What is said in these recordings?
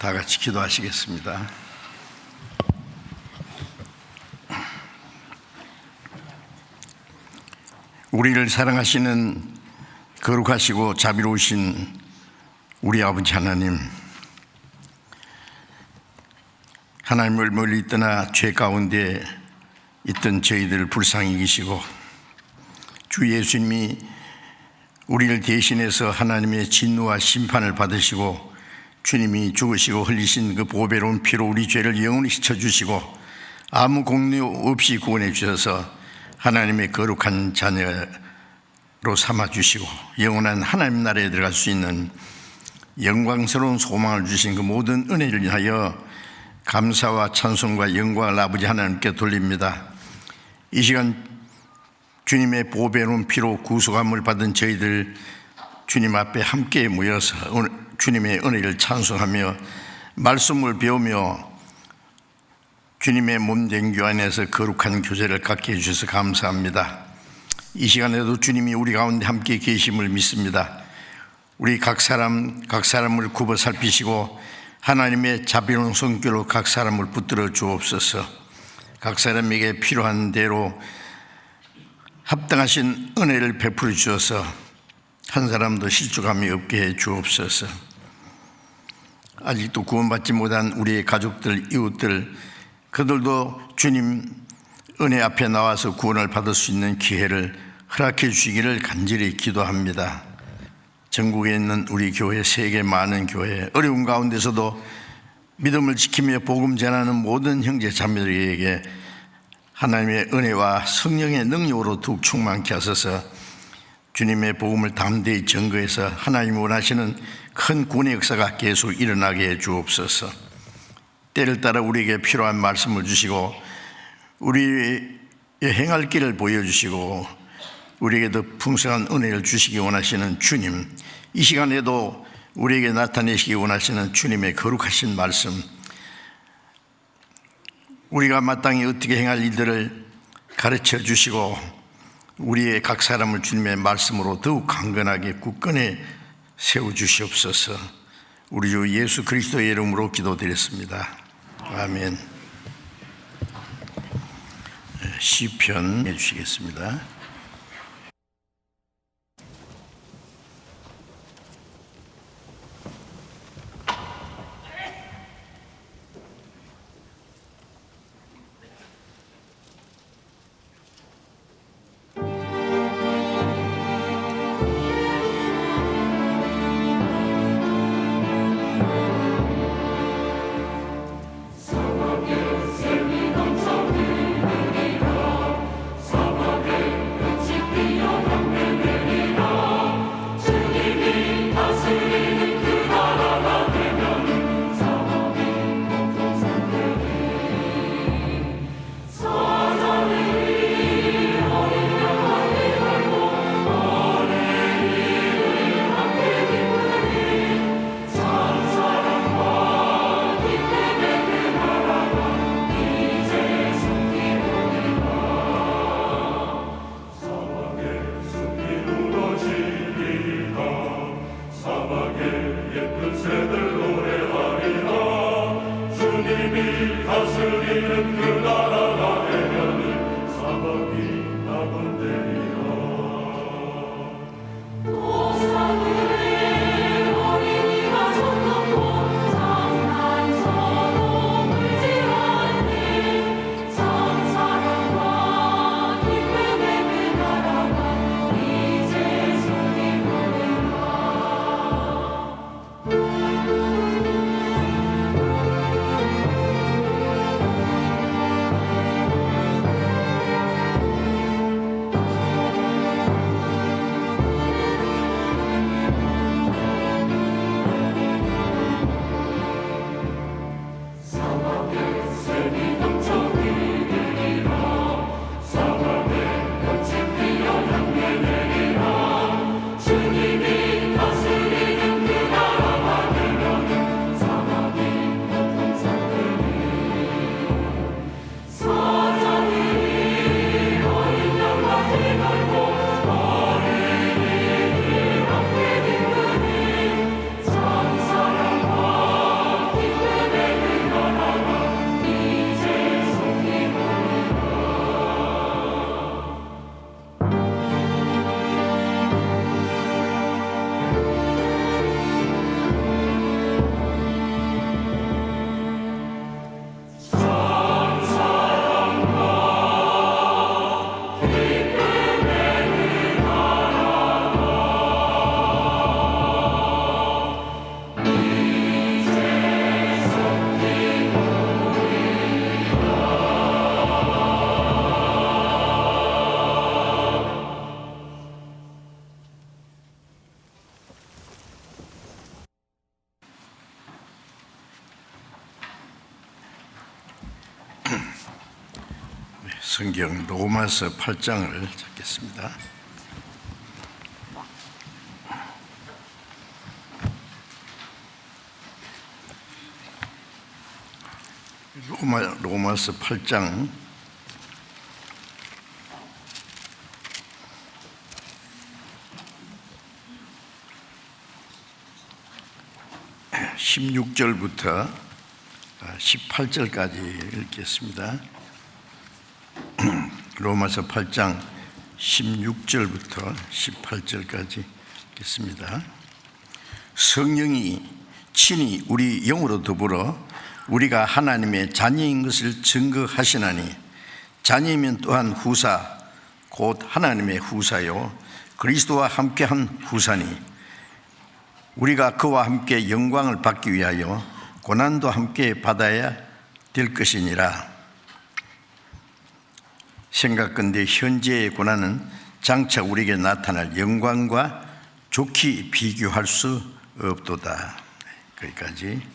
다 같이 기도하시겠습니다. 우리를 사랑하시는 거룩하시고 자비로우신 우리 아버지 하나님, 하나님을 멀리 떠나 죄 가운데 있던 저희들을 불쌍히 여기시고 주 예수님이 우리를 대신해서 하나님의 진노와 심판을 받으시고 주님이 죽으시고 흘리신 그 보배로운 피로 우리 죄를 영원히 씻어주시고 아무 공로 없이 구원해 주셔서 하나님의 거룩한 자녀로 삼아주시고 영원한 하나님 나라에 들어갈 수 있는 영광스러운 소망을 주신 그 모든 은혜를 위하여 감사와 찬송과 영광을 아버지 하나님께 돌립니다. 이 시간 주님의 보배로운 피로 구속함을 받은 저희들 주님 앞에 함께 모여서 주님의 은혜를 찬송하며 말씀을 배우며 주님의 몸된 교안에서 거룩한 교제를 갖게 해주셔서 감사합니다. 이 시간에도 주님이 우리 가운데 함께 계심을 믿습니다. 우리 각 사람을 굽어 살피시고 하나님의 자비로운 손길로 각 사람을 붙들어 주옵소서. 각 사람에게 필요한 대로 합당하신 은혜를 베풀어 주셔서 한 사람도 실족함이 없게 해 주옵소서. 아직도 구원받지 못한 우리의 가족들, 이웃들, 그들도 주님 은혜 앞에 나와서 구원을 받을 수 있는 기회를 허락해 주시기를 간절히 기도합니다. 전국에 있는 우리 교회, 세계 많은 교회, 어려운 가운데서도 믿음을 지키며 복음 전하는 모든 형제 자매들에게 하나님의 은혜와 성령의 능력으로 더욱 충만케 하소서. 주님의 복음을 담대히 증거해서 하나님이 원하시는 큰 구원의 역사가 계속 일어나게 해 주옵소서. 때를 따라 우리에게 필요한 말씀을 주시고 우리의 행할 길을 보여주시고 우리에게 더 풍성한 은혜를 주시기 원하시는 주님, 이 시간에도 우리에게 나타내시기 원하시는 주님의 거룩하신 말씀, 우리가 마땅히 어떻게 행할 일들을 가르쳐 주시고 우리의 각 사람을 주님의 말씀으로 더욱 강건하게 굳건히 세워주시옵소서. 우리 주 예수 그리스도의 이름으로 기도드렸습니다. 아멘. 시편 해주시겠습니다. 사막에 샘이 넘쳐 흐르니라. 사막에 성경 로마서 8장을 찾겠습니다. 로마서 8장 16절부터 18절까지 읽겠습니다. 로마서 8장 16절부터 18절까지 읽겠습니다. 성령이 친히 우리 영으로 더불어 우리가 하나님의 자녀인 것을 증거하시나니, 자녀이면 또한 후사 곧 하나님의 후사요 그리스도와 함께한 후사니, 우리가 그와 함께 영광을 받기 위하여 고난도 함께 받아야 될 것이니라. 생각건대 현재의 고난은 장차 우리에게 나타날 영광과 좋게 비교할 수 없도다. 거기까지.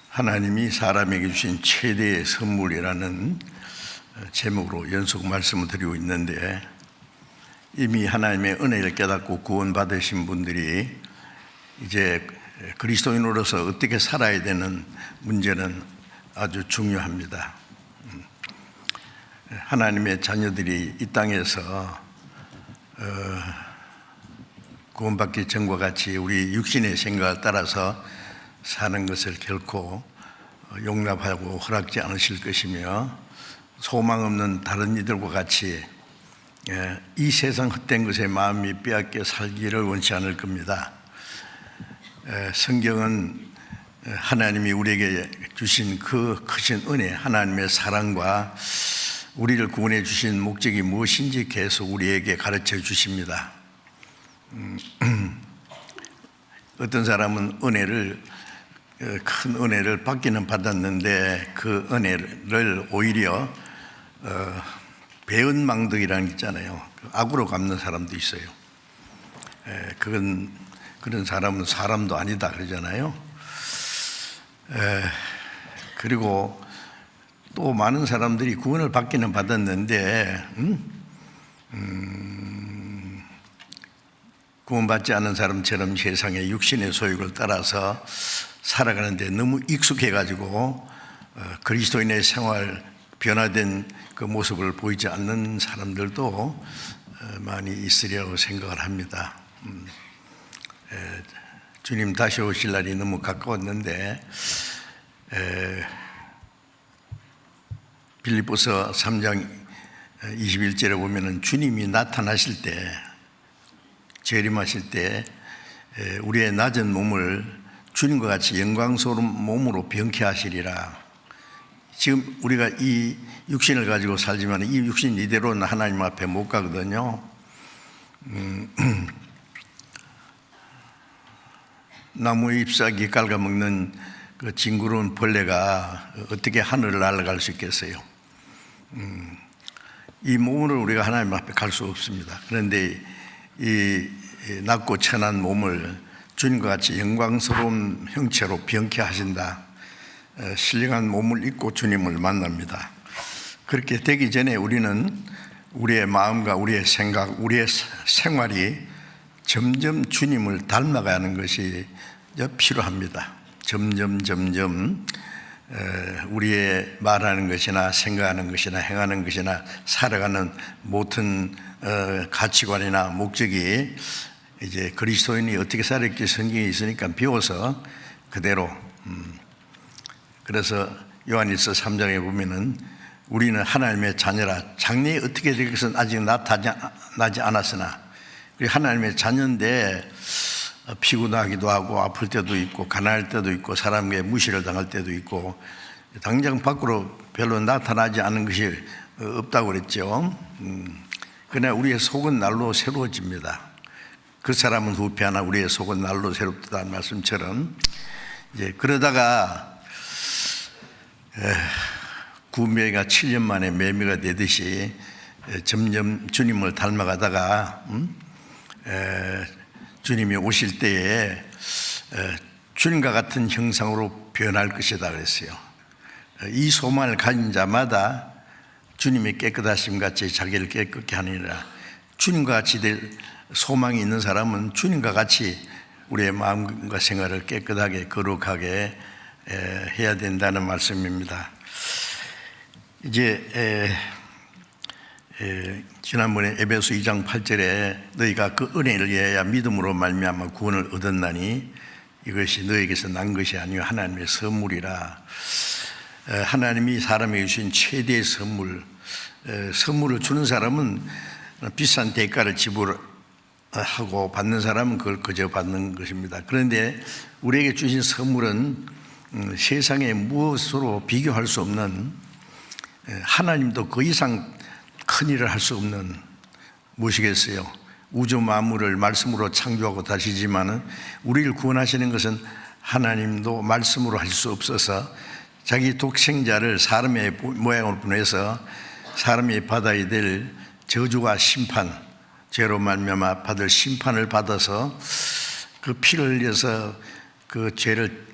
하나님이 사람에게 주신 최대의 선물이라는 제목으로 연속 말씀을 드리고 있는데, 이미 하나님의 은혜를 깨닫고 구원받으신 분들이 이제 그리스도인으로서 어떻게 살아야 되는 문제는 아주 중요합니다. 하나님의 자녀들이 이 땅에서 구원받기 전과 같이 우리 육신의 생각을 따라서 사는 것을 결코 용납하고 허락지 않으실 것이며, 소망 없는 다른 이들과 같이 이 세상 헛된 것에 마음이 빼앗겨 살기를 원치 않을 겁니다. 성경은 하나님이 우리에게 주신 그 크신 은혜, 하나님의 사랑과 우리를 구원해 주신 목적이 무엇인지 계속 우리에게 가르쳐 주십니다. 어떤 사람은 큰 은혜를 받기는 받았는데 그 은혜를 오히려 배은망덕이라는 게 있잖아요. 악으로 갚는 사람도 있어요. 그런 사람은 사람도 아니다 그러잖아요. 그리고 또 많은 사람들이 구원을 받기는 받았는데 구원받지 않은 사람처럼 세상의 육신의 소욕을 따라서 살아가는데 너무 익숙해가지고 그리스도인의 생활, 변화된 그 모습을 보이지 않는 사람들도 많이 있으리라고 생각을 합니다. 주님 다시 오실 날이 너무 가까웠는데, 빌립보서 3장 21절에 보면은 주님이 나타나실 때, 재림하실 때 우리의 낮은 몸을 주님과 같이 영광스러운 몸으로 변케 하시리라. 지금 우리가 이 육신을 가지고 살지만 이 육신 이대로는 하나님 앞에 못 가거든요. 나무 잎사귀 갉아먹는 그 징그러운 벌레가 어떻게 하늘을 날아갈 수 있겠어요? 이 몸으로 우리가 하나님 앞에 갈 수 없습니다. 그런데 이 낮고 천한 몸을 주님과 같이 영광스러운 형체로 변케 하신다. 신령한 몸을 입고 주님을 만납니다. 그렇게 되기 전에 우리는 우리의 마음과 우리의 생각, 우리의 생활이 점점 주님을 닮아가는 것이 필요합니다. 점점 우리의 말하는 것이나 생각하는 것이나 행하는 것이나 살아가는 모든 가치관이나 목적이 이제 그리스도인이 어떻게 살았기 성경에 있으니까 비워서 그대로. 그래서 요한일서 3장에 보면은 우리는 하나님의 자녀라, 장래에 어떻게 될 것은 아직 나타나지 않았으나, 하나님의 자녀인데 피곤하기도 하고 아플 때도 있고 가난할 때도 있고 사람에게 무시를 당할 때도 있고 당장 밖으로 별로 나타나지 않은 것이 없다고 그랬죠. 그러나 우리의 속은 날로 새로워집니다. 그 사람은 후패하나 우리의 속은 날로 새롭다는 말씀처럼, 이제 그러다가 구매가 7년 만에 매매가 되듯이 점점 주님을 닮아가다가 주님이 오실 때에 주님과 같은 형상으로 변할 것이다 그랬어요. 이 소망을 가진 자마다 주님의 깨끗하심 같이 자기를 깨끗게 하느니라. 주님과 같이 될 소망이 있는 사람은 주님과 같이 우리의 마음과 생활을 깨끗하게 거룩하게 해야 된다는 말씀입니다. 이제 지난번에 에베소 2장 8절에 너희가 그 은혜를 위하여 믿음으로 말미암아 구원을 얻었나니 이것이 너에게서 난 것이 아니요 하나님의 선물이라. 하나님이 사람에게 주신 최대의 선물을 주는 사람은 비싼 대가를 지불하고 받는 사람은 그걸 그저 받는 것입니다. 그런데 우리에게 주신 선물은 세상의 무엇으로 비교할 수 없는, 하나님도 그 이상 큰 일을 할 수 없는 무엇이겠어요? 우주 만물을 말씀으로 창조하고 다시지만은 우리를 구원하시는 것은 하나님도 말씀으로 할 수 없어서 자기 독생자를 사람의 모양으로 보내서 사람이 받아야 될 저주와 심판, 죄로 말미암아 받을 심판을 받아서 그 피를 흘려서 그 죄를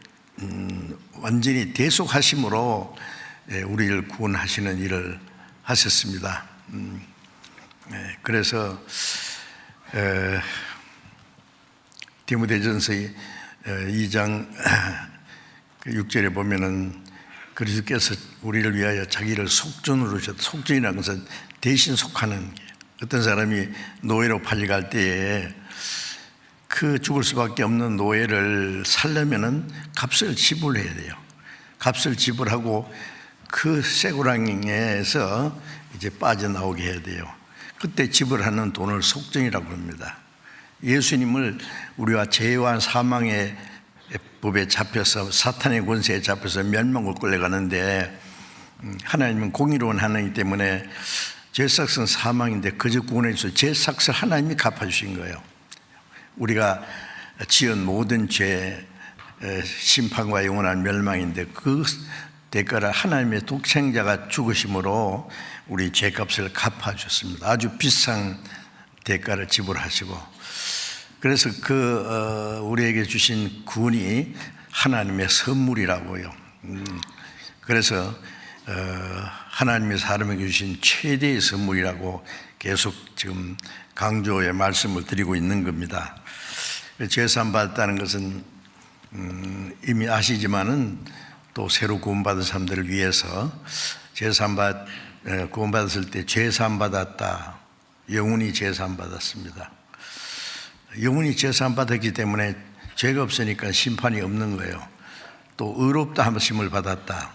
완전히 대속하심으로 우리를 구원하시는 일을 하셨습니다. 그래서 디모데전서 2장 6절에 보면은 그리스도께서 우리를 위하여 자기를 속전으로 주셨다. 속전이라는 것은 대신 속하는 게, 어떤 사람이 노예로 팔려갈 때에 그 죽을 수밖에 없는 노예를 살려면은 값을 지불해야 돼요. 값을 지불하고 그 쇠고랑에서 이제 빠져나오게 해야 돼요. 그때 지불하는 돈을 속전이라고 합니다. 예수님을 우리와 죄와 사망의 법에 잡혀서 사탄의 권세에 잡혀서 멸망을 끌려가는데, 하나님은 공의로운 하나님이기 때문에 죄삭은 사망인데 그저 구원해 주셔서 죄삭을 하나님이 갚아주신 거예요. 우리가 지은 모든 죄 심판과 영원한 멸망인데 그 대가를 하나님의 독생자가 죽으심으로 우리 죄값을 갚아주셨습니다. 아주 비싼 대가를 지불하시고, 그래서 우리에게 주신 구원이 하나님의 선물이라고요. 그래서 하나님의 사람에게 주신 최대의 선물이라고 계속 지금 강조의 말씀을 드리고 있는 겁니다. 죄사함 받았다는 것은 이미 아시지만은 또 새로 구원받은 사람들을 위해서 구원받았을 때 죄사함 받았다, 영원히 죄사함 받았습니다. 영원히 죄사함 받았기 때문에 죄가 없으니까 심판이 없는 거예요. 또 의롭다 하심을 받았다.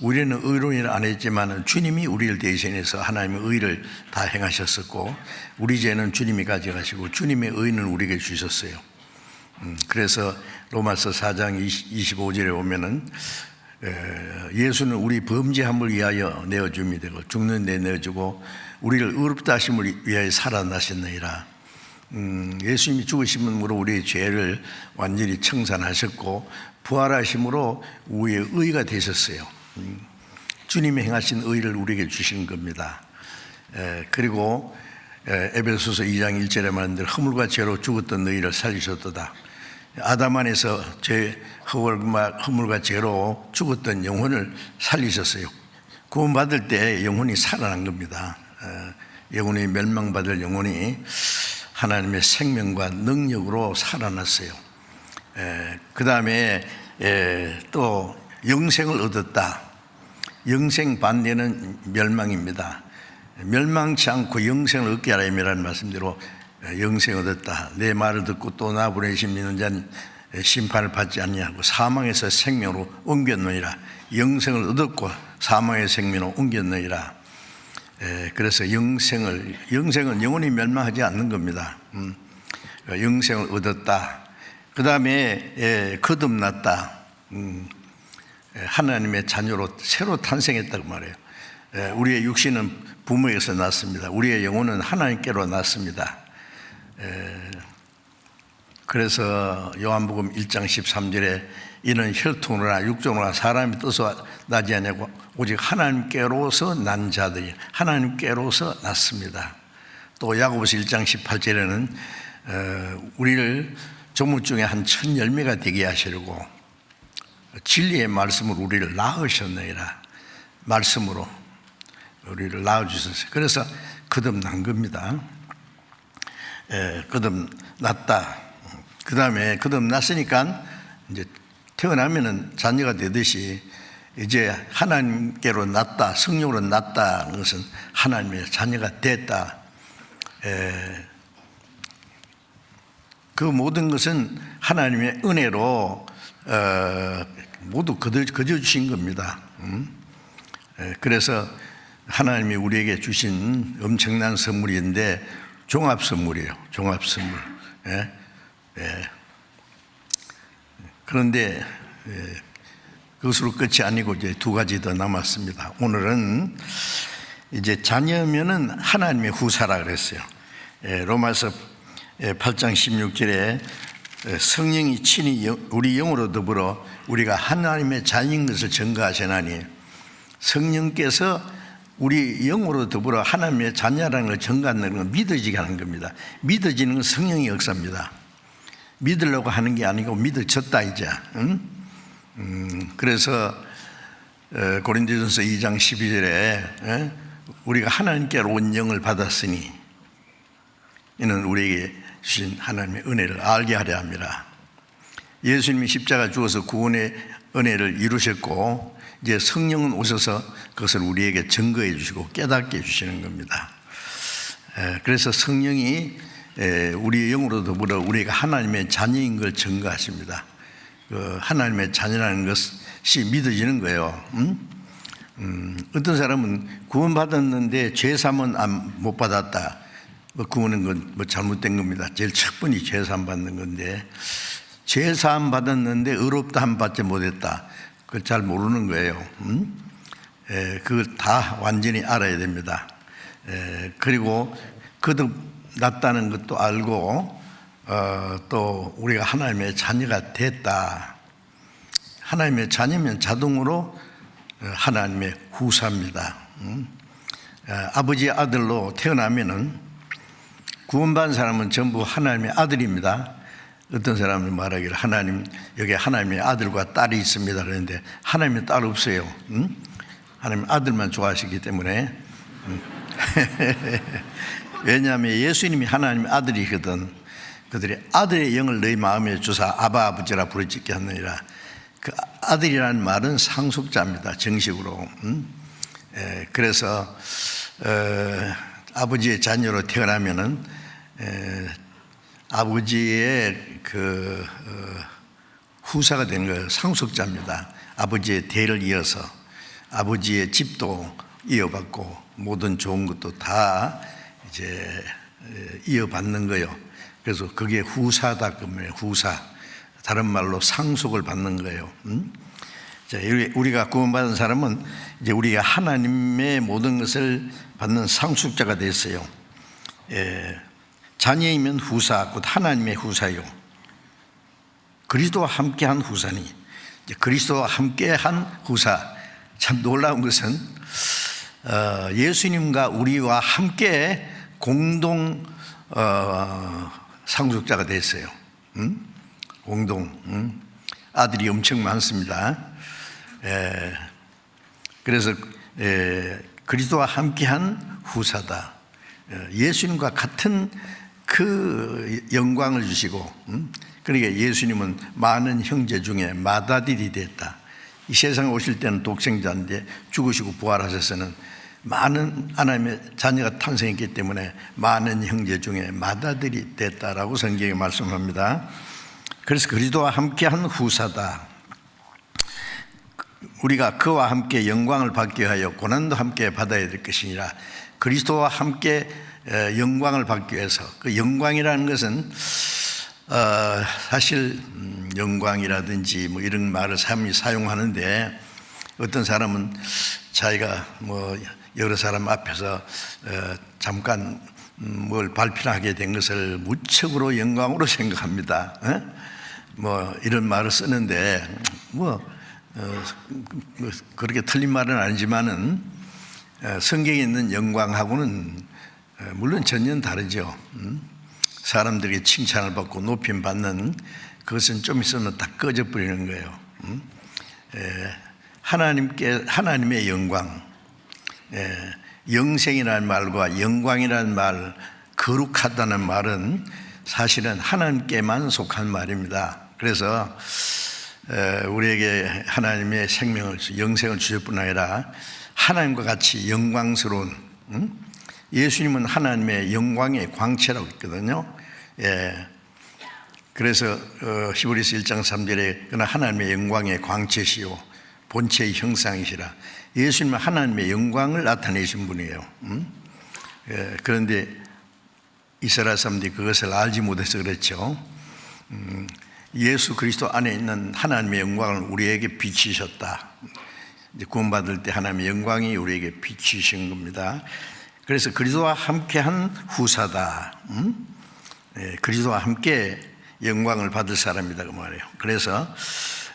우리는 의로운 일을 안 했지만 주님이 우리를 대신해서 하나님의 의를 다 행하셨었고, 우리 죄는 주님이 가져가시고 주님의 의는 우리에게 주셨어요. 그래서 로마서 4장 25절에 보면은 예수는 우리 범죄함을 위하여 내어줌이 되고 죽는 데 내어주고 우리를 의롭다 하심을 위하여 살아나셨느니라. 예수님이 죽으심으로 우리의 죄를 완전히 청산하셨고 부활하심으로 우리의 의가 되셨어요. 주님이 행하신 의를 우리에게 주신 겁니다. 그리고 에베소서 2장 1절에 말한 대로 허물과 죄로 죽었던 너희를 살리셨도다. 아담 안에서 허물과 죄로 죽었던 영혼을 살리셨어요. 구원받을 때 영혼이 살아난 겁니다. 영혼이 멸망받을 영혼이 하나님의 생명과 능력으로 살아났어요. 그 다음에 또 영생을 얻었다. 영생 반대는 멸망입니다. 멸망치 않고 영생을 얻게 하라는 말씀대로 영생을 얻었다. 내 말을 듣고 또 나 보내심 믿는 자는 심판을 받지 않냐고 사망에서 생명으로 옮겼느니라. 영생을 얻었고 사망의 생명으로 옮겼느니라. 그래서 영생은 영원히 멸망하지 않는 겁니다. 영생을 얻었다. 그 다음에 거듭났다. 하나님의 자녀로 새로 탄생했다고 말해요. 우리의 육신은 부모에게서 났습니다. 우리의 영혼은 하나님께로 났습니다. 그래서 요한복음 1장 13절에 이는 혈통으로나 육종으로나 사람의 뜻으로 나지 아니하고 오직 하나님께로서 난 자들이 하나님께로서 났습니다. 또 야고보서 1장 18절에는 우리를 조문 중에 한 첫 열매가 되게 하시려고 진리의 말씀으로 우리를 낳으셨느니라. 말씀으로 우리를 낳아주셨어요. 그래서 거듭난 겁니다. 거듭났다. 그 다음에 거듭났으니까 이제 태어나면은 자녀가 되듯이 이제 하나님께로 났다, 성령으로 났다는 것은 하나님의 자녀가 됐다. 그 모든 것은 하나님의 은혜로 모두 거저주신 겁니다. 그래서 하나님이 우리에게 주신 엄청난 선물인데 종합 선물이에요. 종합 선물. 그런데 그것으로 끝이 아니고 이제 두 가지 더 남았습니다. 오늘은 이제 자녀면은 하나님의 후사라 그랬어요. 로마서 8장 16절에 성령이 친히 우리 영으로 더불어 우리가 하나님의 자녀인 것을 증거하시나니, 성령께서 우리 영으로 더불어 하나님의 자녀라는 걸 증거하는 건 믿어지게 하는 겁니다. 믿어지는 건 성령의 역사입니다. 믿으려고 하는 게 아니고 믿어졌다 이제. 그래서 고린도전서 2장 12절에 우리가 하나님께로 온 영을 받았으니 이는 우리에게 주신 하나님의 은혜를 알게 하려 합니다. 예수님이 십자가 죽어서 구원의 은혜를 이루셨고 이제 성령은 오셔서 그것을 우리에게 증거해 주시고 깨닫게 해주시는 겁니다. 그래서 성령이 우리의 영으로 더불어 우리가 하나님의 자녀인 걸 증거하십니다. 하나님의 자녀라는 것이 믿어지는 거예요. 어떤 사람은 구원받았는데 죄사함은 못 받았다. 구원은 건 잘못된 겁니다. 제일 첫 번이 죄사함 받는 건데, 죄사함 받았는데 의롭다함 받지 못했다. 그걸 잘 모르는 거예요. 그걸 다 완전히 알아야 됩니다. 그리고 거듭났다는 것도 알고 또 우리가 하나님의 자녀가 됐다. 하나님의 자녀면 자동으로 하나님의 후사입니다. 아버지의 아들로 태어나면은 구원받은 사람은 전부 하나님의 아들입니다. 어떤 사람은 말하기를 하나님, 여기 하나님의 아들과 딸이 있습니다 그런데 하나님의 딸 없어요. 하나님 아들만 좋아하시기 때문에. 왜냐하면 예수님이 하나님의 아들이거든. 그들이 아들의 영을 너희 마음에 주사 아바 아버지라 부르짖게 하느니라. 그 아들이라는 말은 상속자입니다. 정식으로. 그래서 아버지의 자녀로 태어나면은 아버지의 후사가 되는 거예요. 상속자입니다. 아버지의 대를 이어서 아버지의 집도 이어받고 모든 좋은 것도 다 이제 이어받는 거예요. 그래서 그게 후사다 그러면 후사. 다른 말로 상속을 받는 거예요. 자, 우리가 구원받은 사람은 이제 우리가 하나님의 모든 것을 받는 상속자가 됐어요. 자녀이면 후사, 곧 하나님의 후사요. 그리스도와 함께한 후사니, 그리스도와 함께한 후사. 참 놀라운 것은 예수님과 우리와 함께 공동 상속자가 됐어요. 공동. 아들이 엄청 많습니다. 그래서 그리스도와 함께한 후사다. 예수님과 같은 그 영광을 주시고, 그러니까 예수님은 많은 형제 중에 맏아들이 됐다. 이 세상에 오실 때는 독생자인데 죽으시고 부활하셔서는 많은 하나님의 자녀가 탄생했기 때문에 많은 형제 중에 맏아들이 됐다라고 성경에 말씀합니다. 그래서 그리스도와 함께한 후사다. 우리가 그와 함께 영광을 받기 위하여 고난도 함께 받아야 될 것이니라. 그리스도와 함께 영광을 받기 위해서, 그 영광이라는 것은 사실 영광이라든지 뭐 이런 말을 사용하는데, 어떤 사람은 자기가 뭐 여러 사람 앞에서 잠깐 뭘 발표하게 된 것을 무척으로 영광으로 생각합니다. 뭐 이런 말을 쓰는데 그렇게 틀린 말은 아니지만은 성경에 있는 영광하고는 물론 전혀 다르죠. 사람들에게 칭찬을 받고 높임 받는 그것은 좀 있으면 다 꺼져버리는 거예요. 하나님의 영광, 영생이라는 말과 영광이라는 말, 거룩하다는 말은 사실은 하나님께만 속한 말입니다. 그래서 우리에게 하나님의 생명을, 영생을 주실 뿐 아니라 하나님과 같이 영광스러운, 예수님은 하나님의 영광의 광채라고 했거든요. 그래서 히브리서 1장 3절에 그러나 하나님의 영광의 광채시요 본체의 형상이시라. 예수님은 하나님의 영광을 나타내신 분이에요. 그런데 이스라엘 사람들이 그것을 알지 못해서 그렇죠. 예수 그리스도 안에 있는 하나님의 영광을 우리에게 비치셨다. 이제 구원받을 때 하나님의 영광이 우리에게 비치신 겁니다. 그래서 그리스도와 함께한 후사다. 그리스도와 함께 영광을 받을 사람이다 그 말이에요. 그래서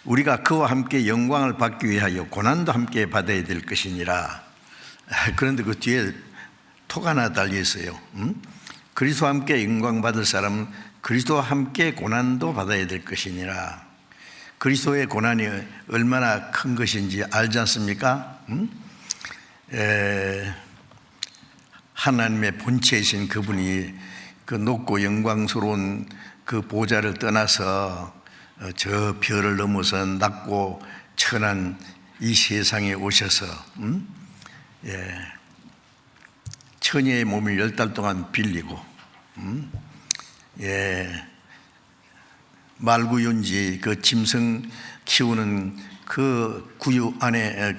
우리가 그와 함께 영광을 받기 위하여 고난도 함께 받아야 될 것이니라. 그런데 그 뒤에 톡 하나 달려 있어요. 그리스도와 함께 영광 받을 사람은 그리스도와 함께 고난도 받아야 될 것이니라. 그리스도의 고난이 얼마나 큰 것인지 알지 않습니까? 하나님의 본체이신 그분이 그 높고 영광스러운 그 보좌를 떠나서 저 별을 넘어서 낮고 천한 이 세상에 오셔서 처녀의 몸을 10달 동안 빌리고 말구윤지 그 짐승 키우는 그 구유 안에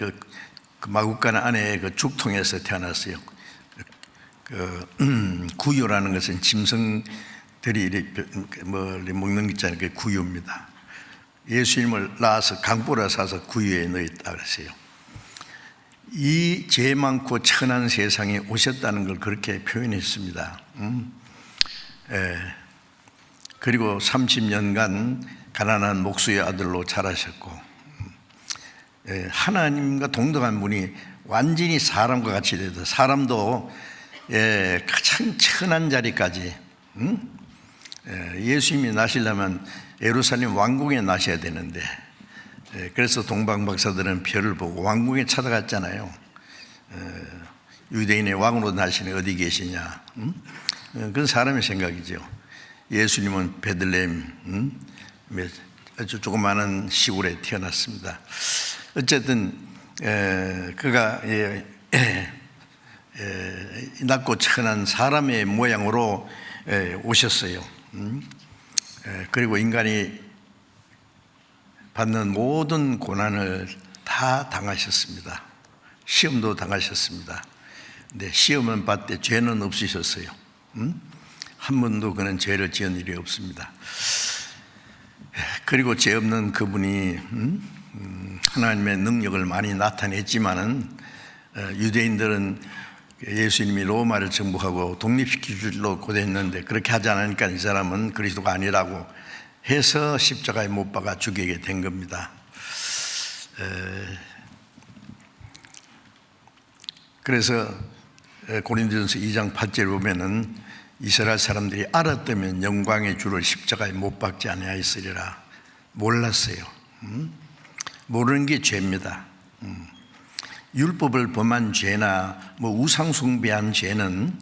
그 마구간 안에 그 죽통에서 태어났어요. 그 구유라는 것은 짐승들이 먹는 것 있잖아요. 그게 구유입니다. 예수님을 낳아서 강보라 사서 구유에 넣었다 그랬어요. 이 죄 많고 천한 세상에 오셨다는 걸 그렇게 표현했습니다. 그리고 30년간 가난한 목수의 아들로 자라셨고, 하나님과 동등한 분이 완전히 사람과 같이 돼서 사람도 가장 천한 자리까지, 예수님이 나시려면 예루살렘 왕궁에 나셔야 되는데, 그래서 동방 박사들은 별을 보고 왕궁에 찾아갔잖아요. 유대인의 왕으로 나시는 어디 계시냐? 그건 사람의 생각이죠. 예수님은 베들레헴 아주 조그마한 시골에 태어났습니다. 어쨌든 그가 낮고 천한 사람의 모양으로 오셨어요. 그리고 인간이 받는 모든 고난을 다 당하셨습니다. 시험도 당하셨습니다. 근데 시험은 받되 죄는 없으셨어요. 한 번도 그는 죄를 지은 일이 없습니다. 그리고 죄 없는 그분이 하나님의 능력을 많이 나타냈지만은 유대인들은 예수님이 로마를 정복하고 독립시키기로 고대했는데 그렇게 하지 않으니까 이 사람은 그리스도가 아니라고 해서 십자가에 못 박아 죽이게 된 겁니다. 그래서 고린도전서 2장 8절에 보면은 이스라엘 사람들이 알았다면 영광의 주를 십자가에 못 박지 아니하였으리라. 몰랐어요. 모르는 게 죄입니다. 율법을 범한 죄나 우상 숭배한 죄는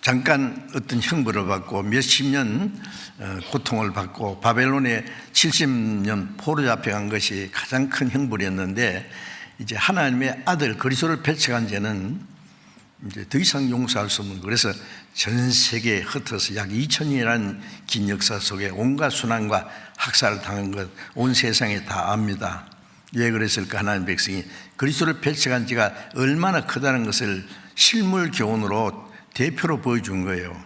잠깐 어떤 형벌을 받고 몇십 년 고통을 받고 바벨론에 70년 포로 잡혀간 것이 가장 큰 형벌이었는데, 이제 하나님의 아들 그리스도를 배척한 죄는 이제 더 이상 용서할 수 없는, 그래서 전 세계에 흩어서 약 2000년이라는 긴 역사 속에 온갖 순환과 학살을 당한 것 온 세상에 다 압니다. 왜 그랬을까? 하나님 백성이 그리스도를 배척한 죄가 얼마나 크다는 것을 실물 교훈으로 대표로 보여준 거예요.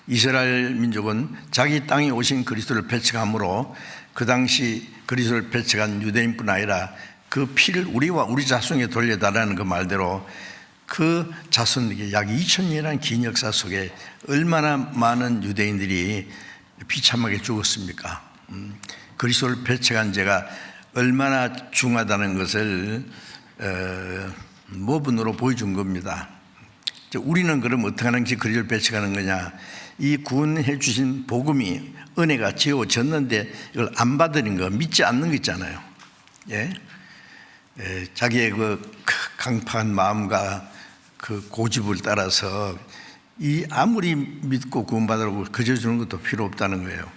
이스라엘 민족은 자기 땅에 오신 그리스도를 배척함으로 그 당시 그리스도를 배척한 유대인뿐 아니라 그 피를 우리와 우리 자손에게 돌려달라는 그 말대로 그 자손에게 약 2000년이라는 긴 역사 속에 얼마나 많은 유대인들이 비참하게 죽었습니까? 그리스도를 배척한 죄가 얼마나 중하다는 것을 모분으로 보여준 겁니다. 우리는 그럼 어떻게 하는 것이 그리스도를 배척하는 거냐? 이 구원해 주신 복음이 은혜가 지어졌는데 이걸 안 받는 거, 믿지 않는 거 있잖아요. 예? 자기의 그 강팍한 마음과 그 고집을 따라서 이 아무리 믿고 구원받으라고 그저 주는 것도 필요 없다는 거예요.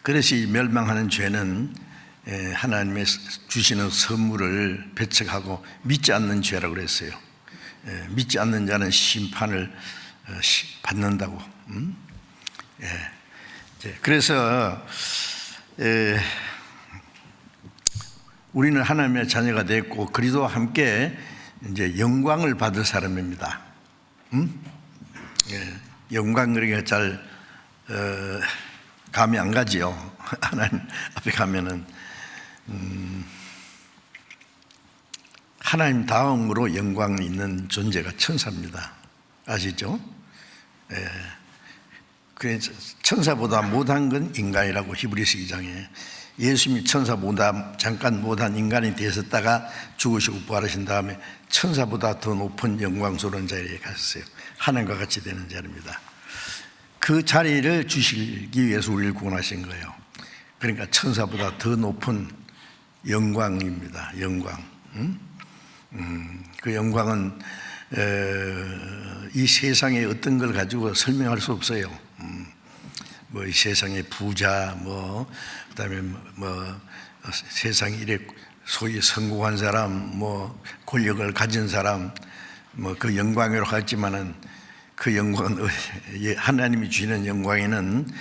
그래서 이 멸망하는 죄는 하나님의 주시는 선물을 배척하고 믿지 않는 죄라고 그랬어요. 믿지 않는 자는 심판을 받는다고. 그래서 우리는 하나님의 자녀가 됐고 그리스도와 함께 이제 영광을 받을 사람입니다. 영광 그러기가 잘 감이 안 가지요. 하나님 앞에 가면은 하나님 다음으로 영광이 있는 존재가 천사입니다. 아시죠? 그래서 천사보다 못한 건 인간이라고 히브리서 2장에 예수님이 천사보다 잠깐 못한 인간이 되셨다가 죽으시고 부활하신 다음에 천사보다 더 높은 영광스러운 자리에 가셨어요. 하나님과 같이 되는 자리입니다. 그 자리를 주시기 위해서 우리를 구원하신 거예요. 그러니까 천사보다 더 높은 영광입니다. 영광. 그 영광은 이 세상의 어떤 걸 가지고 설명할 수 없어요. 뭐 이 세상의 부자, 그다음에 세상에 이래 소위 성공한 사람, 권력을 가진 사람, 그 영광이라고 하지만은 그 영광은 하나님이 주시는 영광에는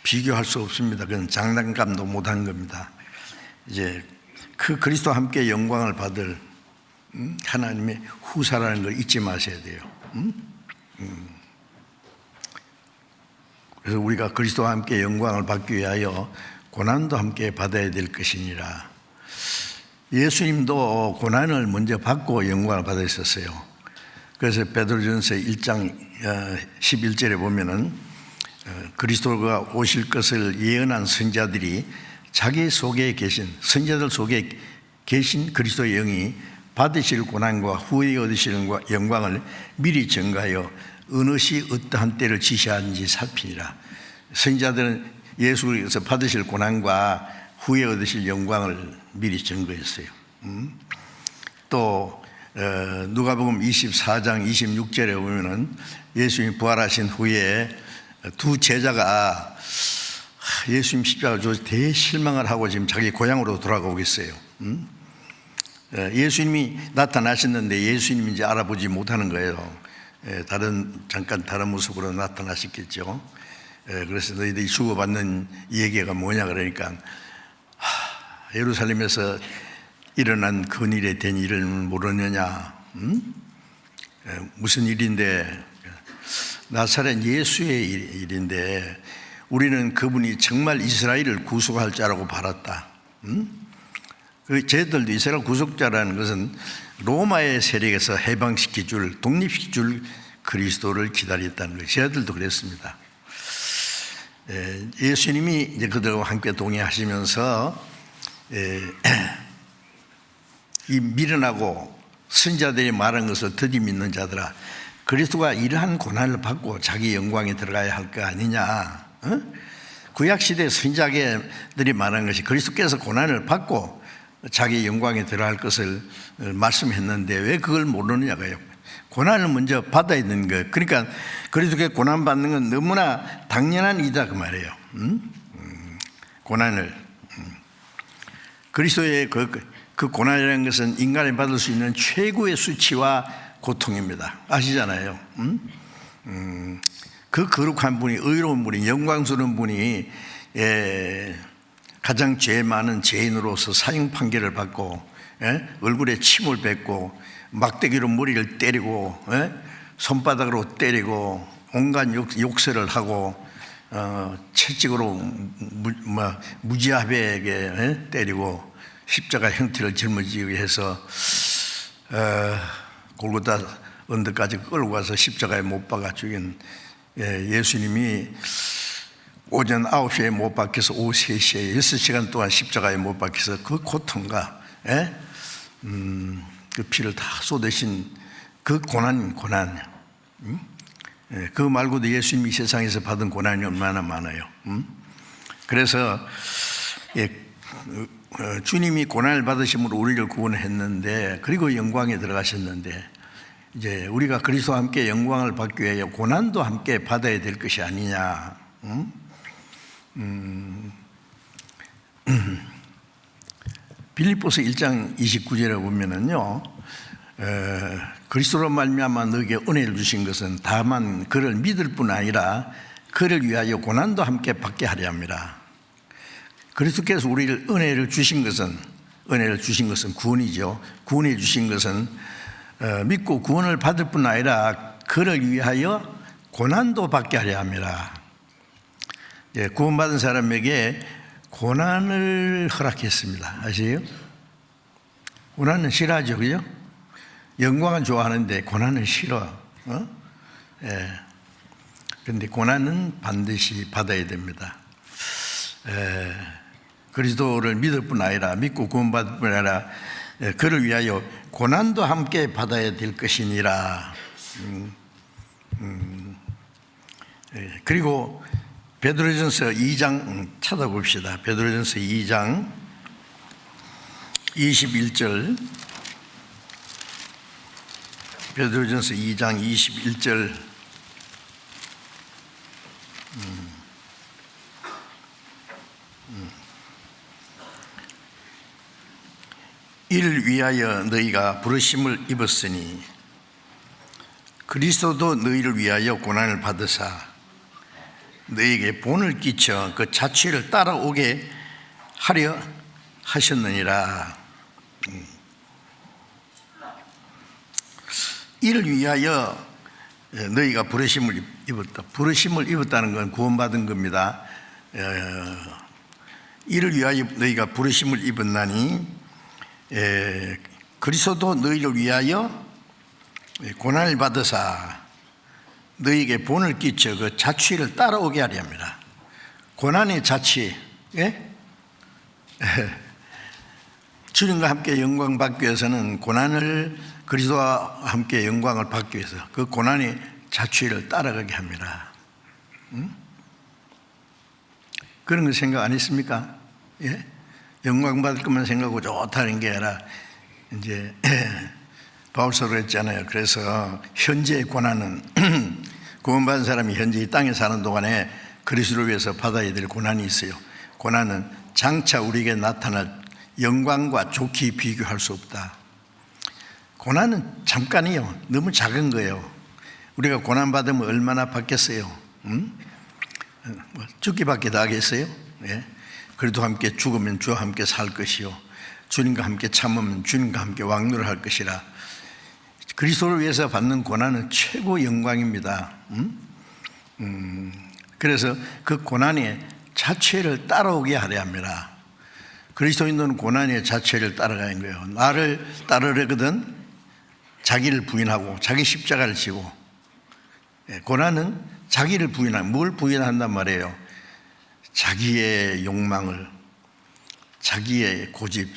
비교할 수 없습니다. 그건 장난감도 못한 겁니다. 이제 그 그리스도와 함께 영광을 받을 하나님의 후사라는 걸 잊지 마셔야 돼요. 그래서 우리가 그리스도와 함께 영광을 받기 위하여 고난도 함께 받아야 될 것이니라. 예수님도 고난을 먼저 받고 영광을 받으셨어요. 그래서 베드로전서 1장 11절에 보면은 그리스도가 오실 것을 예언한 선자들이 자기 속에 계신 선자들 속에 계신 그리스도의 영이 받으실 고난과 후에 얻으시는 영광을 미리 증거하여 어느 시 어떠한 때를 지시하는지 살피니라. 선자들은 예수께서 받으실 고난과 후에 얻으실 영광을 미리 증거했어요. 또 누가복음 24장 26절에 보면은 예수님이 부활하신 후에 두 제자가 예수님 십자가를 줘서 대실망을 하고 지금 자기 고향으로 돌아가고 있어요. 예수님이 나타나셨는데 예수님이 이제 알아보지 못하는 거예요. 잠깐 다른 모습으로 나타나셨겠죠. 그래서 너희들이 주고받는 얘기가 뭐냐 그러니까 예루살렘에서 일어난 근일에 된 일을 모르느냐? 무슨 일인데? 나사렛 예수의 일인데 우리는 그분이 정말 이스라엘을 구속할 자라고 바랐다. 그 쟤들도 이스라엘 구속자라는 것은 로마의 세력에서 해방시킬 줄, 독립시킬 줄 그리스도를 기다렸다는 거예요. 쟤들도 그랬습니다. 예수님이 이제 그들과 함께 동행하시면서 이 미련하고 선자들이 말한 것을 더디 믿는 자들아, 그리스도가 이러한 고난을 받고 자기 영광에 들어가야 할 거 아니냐? 구약시대 선자들이 말한 것이 그리스도께서 고난을 받고 자기 영광에 들어갈 것을 말씀했는데 왜 그걸 모르느냐고요. 고난을 먼저 받아야 되는 거예요. 그러니까 그리스도께 고난 받는 건 너무나 당연한 일이다 그 말이에요. 고난을 그리스도의 그 고난이라는 것은 인간이 받을 수 있는 최고의 수치와 고통입니다. 아시잖아요. 그 거룩한 분이, 의로운 분이, 영광스러운 분이 가장 죄 많은 죄인으로서 사형 판결을 받고 얼굴에 침을 뱉고 막대기로 머리를 때리고 손바닥으로 때리고 온갖 욕설을 하고 채찍으로 무지하게 때리고 십자가 형태를 짊어지기 위해서 골고다 언덕까지 끌고 가서 십자가에 못 박아 죽인 예수님이 오전 9시에 못 박혀서 오후 3시에 6시간 동안 십자가에 못 박혀서 그 고통과 그 피를 다 쏟으신 그 고난. 그 말고도 예수님이 세상에서 받은 고난이 얼마나 많아요. 그래서 주님이 고난을 받으심으로 우리를 구원했는데, 그리고 영광에 들어가셨는데, 이제 우리가 그리스도와 함께 영광을 받기 위해 고난도 함께 받아야 될 것이 아니냐. 빌립보서 1장 29절에 보면은요, 그리스도로 말미암아 너에게 은혜를 주신 것은 다만 그를 믿을 뿐 아니라 그를 위하여 고난도 함께 받게 하려 함이라. 그리스도께서 우리를 은혜를 주신 것은 구원이죠. 구원해 주신 것은 믿고 구원을 받을 뿐 아니라 그를 위하여 고난도 받게 하려 함이라. 구원받은 사람에게 고난을 허락했습니다. 아세요? 고난은 싫어하죠, 그죠? 영광은 좋아하는데 고난은 싫어. 그런데 고난은 반드시 받아야 됩니다. 그리스도를 믿을 뿐 아니라, 믿고 구원받을 뿐 아니라 그를 위하여 고난도 함께 받아야 될 것이니라. 그리고 베드로전서 2장 찾아봅시다. 베드로전서 2장 21절. 베드로전서 2장 21절. 이를 위하여 너희가 부르심을 입었으니 그리스도도 너희를 위하여 고난을 받으사 너희에게 본을 끼쳐 그 자취를 따라오게 하려 하셨느니라. 이를 위하여 너희가 부르심을 입었다. 부르심을 입었다는 건 구원받은 겁니다. 이를 위하여 너희가 부르심을 입었나니 그리스도도 너희를 위하여 고난을 받으사 너희에게 본을 끼쳐 그 자취를 따라오게 하려 합니다. 고난의 자취, 주님과 함께 영광 받기 위해서는 고난을, 그리스도와 함께 영광을 받기 위해서 그 고난의 자취를 따라가게 합니다. 그런 거 생각 안 했습니까? 영광 받을 것만 생각하고 좋다는 게 아니라, 이제 바울서로 했잖아요. 그래서 현재의 고난은 구원받은 사람이 현재 이 땅에 사는 동안에 그리스도를 위해서 받아야 될 고난이 있어요. 고난은 장차 우리에게 나타날 영광과 좋게 비교할 수 없다. 고난은 잠깐이요. 너무 작은 거예요. 우리가 고난 받으면 얼마나 받겠어요? 죽기밖에 다 하겠어요? 그래도 함께 죽으면 주와 함께 살 것이요 주님과 함께 참으면 주님과 함께 왕노를 할 것이라. 그리스도를 위해서 받는 고난은 최고 영광입니다. 그래서 그 고난의 자체를 따라오게 하려 합니다. 그리스도인들은 고난의 자체를 따라가는 거예요. 나를 따르려거든 자기를 부인하고 자기 십자가를 지고. 고난은 자기를 부인하고, 뭘 부인한단 말이에요? 자기의 욕망을, 자기의 고집,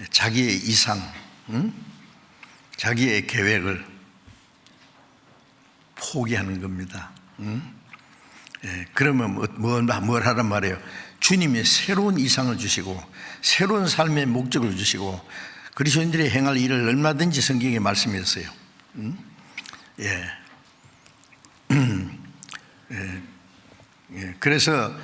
자기의 이상, 자기의 계획을 포기하는 겁니다. 그러면 뭘 하란 말이에요? 주님이 새로운 이상을 주시고 새로운 삶의 목적을 주시고 그리스도인들이 행할 일을 얼마든지 성경에 말씀했어요. 그래서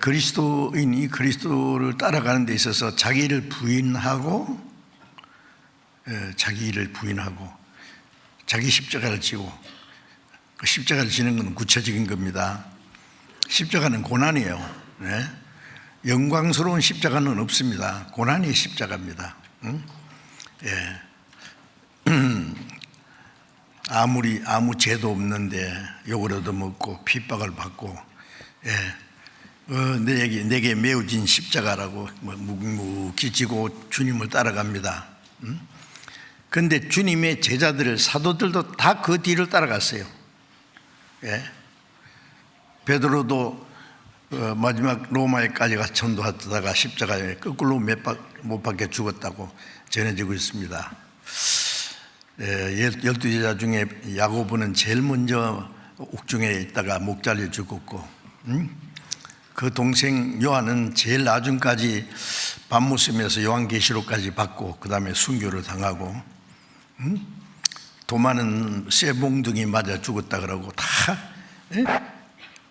그리스도인이 그리스도를 따라가는 데 있어서 자기를 부인하고 자기 십자가를 지고, 그 십자가를 지는 건 구체적인 겁니다. 십자가는 고난이에요. 영광스러운 십자가는 없습니다. 고난이 십자가입니다. 아무 죄도 없는데 욕을 얻어먹고 핍박을 받고, 내게 메어진 십자가라고 묵묵히 지고 주님을 따라갑니다. 그런데 주님의 제자들을, 사도들도 다 그 뒤를 따라갔어요. 베드로도 마지막 로마에까지 가서 전도하다가 십자가에 거꾸로 못 박혀 죽었다고 전해지고 있습니다. 12 제자 중에 야고보는 제일 먼저 옥중에 있다가 목 잘려 죽었고, 그 동생 요한은 제일 나중까지 밤모섬에서 요한계시록까지 받고 그 다음에 순교를 당하고, 도마는 쇠봉둥이 맞아 죽었다 그러고 다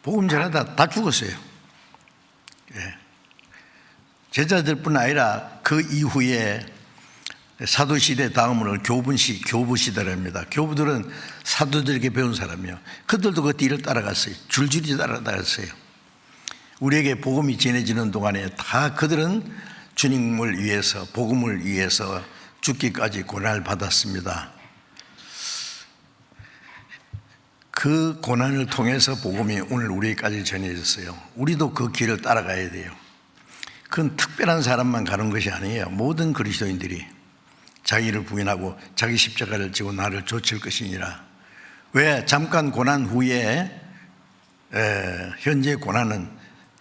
복음 전하다 다 죽었어요. 제자들뿐 아니라 그 이후에 사도시대 다음으로 교부시대랍니다. 교부들은 사도들에게 배운 사람이요, 그들도 그 뒤를 따라갔어요. 줄줄이 따라갔어요. 우리에게 복음이 전해지는 동안에 다 그들은 주님을 위해서, 복음을 위해서 죽기까지 고난을 받았습니다. 그 고난을 통해서 복음이 오늘 우리에게까지 전해졌어요. 우리도 그 길을 따라가야 돼요. 그건 특별한 사람만 가는 것이 아니에요. 모든 그리스도인들이 자기를 부인하고 자기 십자가를 지고 나를 좇을 것이니라. 왜? 잠깐 고난 후에 현재 고난은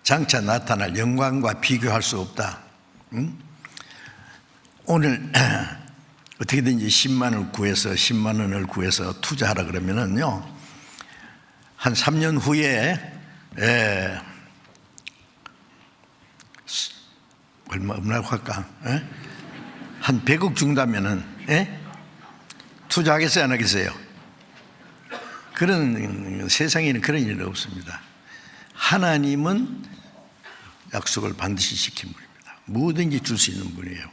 장차 나타날 영광과 비교할 수 없다. 오늘 어떻게든지 10만 원을 구해서 투자하라 그러면은요, 한 3년 후에 얼마나 할까? 한 100억 준다면은 투자하겠어요, 안 하겠어요? 그런 세상에는 그런 일은 없습니다. 하나님은 약속을 반드시 지킨 분입니다. 뭐든지 줄 수 있는 분이에요.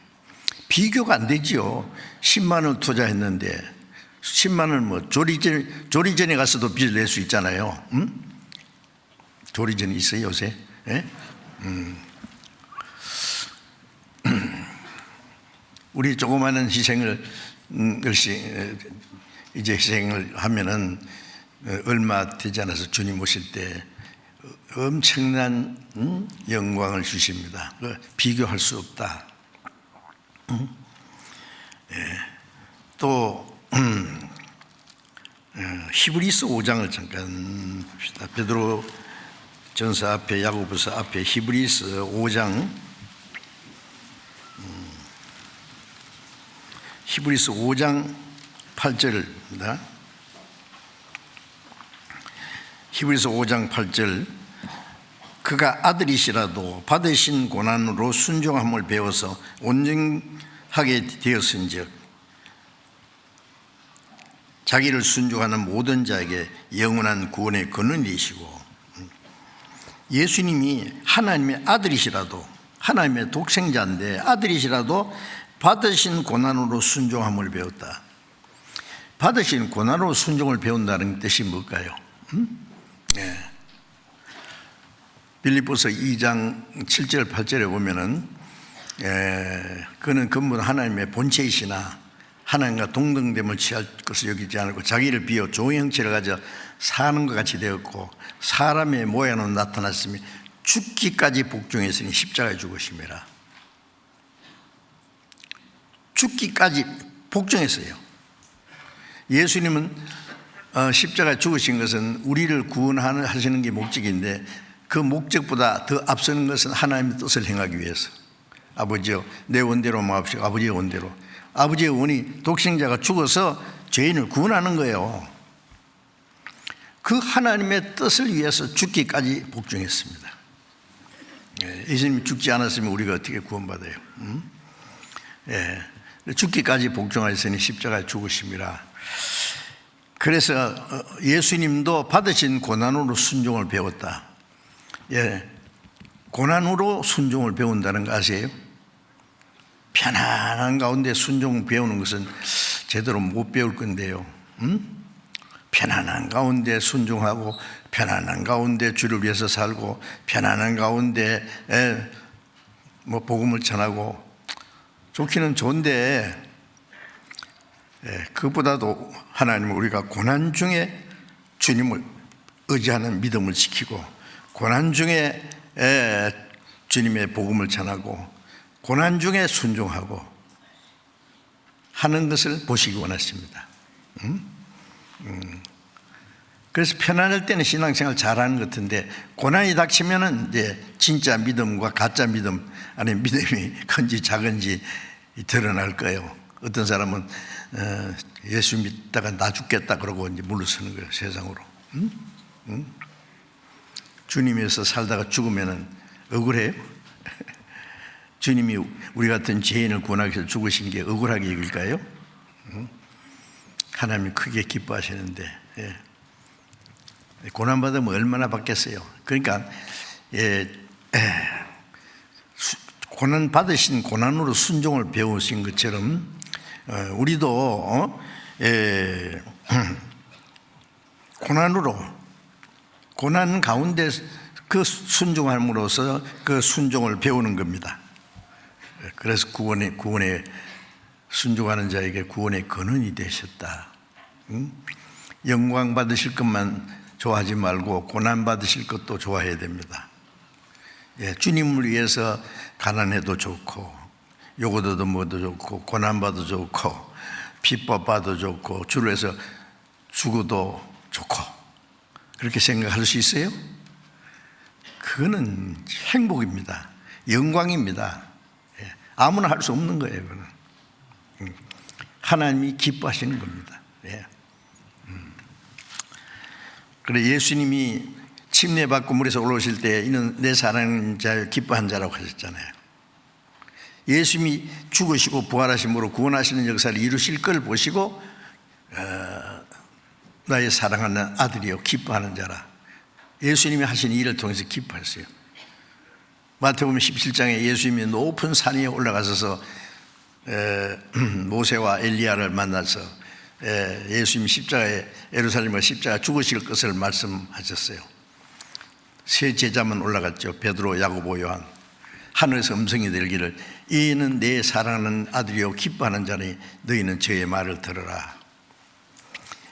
비교가 안 되죠. 10만 원 투자했는데 10만 원 뭐 조리전에 가서도 빚을 낼 수 있잖아요. 조리전이 있어요 요새? 우리 조그마한 희생을 이제 희생을 하면은 얼마 되지 않아서 주님 오실 때 엄청난 영광을 주십니다. 비교할 수 없다. 또 히브리서 5장을 잠깐 봅시다. 베드로 전서 앞에, 야고보서 앞에 히브리서 5장, 히브리서 5장 8절입니다. 히브리서 5장 8절, 그가 아들이시라도 받으신 고난으로 순종함을 배워서 온전하게 되었은즉 자기를 순종하는 모든 자에게 영원한 구원의 근원이시고, 예수님이 하나님의 아들이시라도, 하나님의 독생자인데 아들이시라도 받으신 고난으로 순종함을 배웠다. 받으신 고난으로 순종을 배운다는 뜻이 뭘까요? 빌립보서 2장 7절 8절에 보면은 그는 근본 하나님의 본체이시나 하나님과 동등됨을 취할 것을 여기지 않고 자기를 비워 종의 형체를 가져 사는 것 같이 되었고 사람의 모양으로 나타났으며 죽기까지 복종했으니 십자가에 죽으심이라. 죽기까지 복종했어요. 예수님은 십자가에 죽으신 것은 우리를 구원하시는 게 목적인데, 그 목적보다 더 앞서는 것은 하나님의 뜻을 행하기 위해서. 아버지여 내 원대로 마옵시고, 아버지의 원대로. 아버지의 원이 독생자가 죽어서 죄인을 구원하는 거예요. 그 하나님의 뜻을 위해서 죽기까지 복종했습니다. 예수님이 죽지 않았으면 우리가 어떻게 구원받아요? 죽기까지 복종하였으니 십자가에 죽으심이라. 그래서 예수님도 받으신 고난으로 순종을 배웠다. 고난으로 순종을 배운다는 거 아세요? 편안한 가운데 순종 배우는 것은 제대로 못 배울 건데요. 편안한 가운데 순종하고, 편안한 가운데 주를 위해서 살고, 편안한 가운데 뭐 복음을 전하고 좋기는 좋은데, 그것보다도 하나님은 우리가 고난 중에 주님을 의지하는 믿음을 지키고, 고난 중에 주님의 복음을 전하고, 고난 중에 순종하고 하는 것을 보시기 원하십니다. 그래서 편안할 때는 신앙생활 잘하는 것 같은데, 고난이 닥치면은 이제 진짜 믿음과 가짜 믿음, 아니 믿음이 큰지 작은지 드러날 거예요. 어떤 사람은 예수 믿다가 나 죽겠다 그러고 이제 물러서는 거예요, 세상으로. 주님에서 살다가 죽으면은 억울해요? 주님이 우리 같은 죄인을 구원하기 위해서 죽으신 게 억울하게 여길까요? 하나님이 크게 기뻐하시는데, 예. 고난받으면 얼마나 받겠어요. 그러니까 고난 받으신 고난으로 순종을 배우신 것처럼 우리도 고난 가운데 그 순종함으로써 그 순종을 배우는 겁니다. 그래서 구원에 순종하는 자에게 구원의 근원이 되셨다. 영광 받으실 것만 좋아하지 말고 고난 받으실 것도 좋아해야 됩니다. 주님을 위해서 가난해도 좋고 요거 얻어 먹어도 좋고 고난 받아도 좋고 핍박 받아도 좋고 주를 위해서 죽어도 좋고 그렇게 생각할 수 있어요? 그거는 행복입니다. 영광입니다. 아무나 할 수 없는 거예요. 그거는 하나님이 기뻐하시는 겁니다. 그래 예수님이 침례받고 물에서 올라오실 때 이는 내 사랑하는 자 기뻐한 자라고 하셨잖아요. 예수님이 죽으시고 부활하심으로 구원하시는 역사를 이루실 걸 보시고 나의 사랑하는 아들이요 기뻐하는 자라. 예수님이 하신 일을 통해서 기뻐했어요. 마태복음 17장에 예수님이 높은 산 위에 올라가셔서 모세와 엘리야를 만나서 예수님이 십자가에 예루살렘의 십자가 죽으실 것을 말씀하셨어요. 세 제자만 올라갔죠. 베드로, 야고보, 요한. 하늘에서 음성이 들기를 이는 내 사랑하는 아들이요 기뻐하는 자니 너희는 저의 말을 들으라.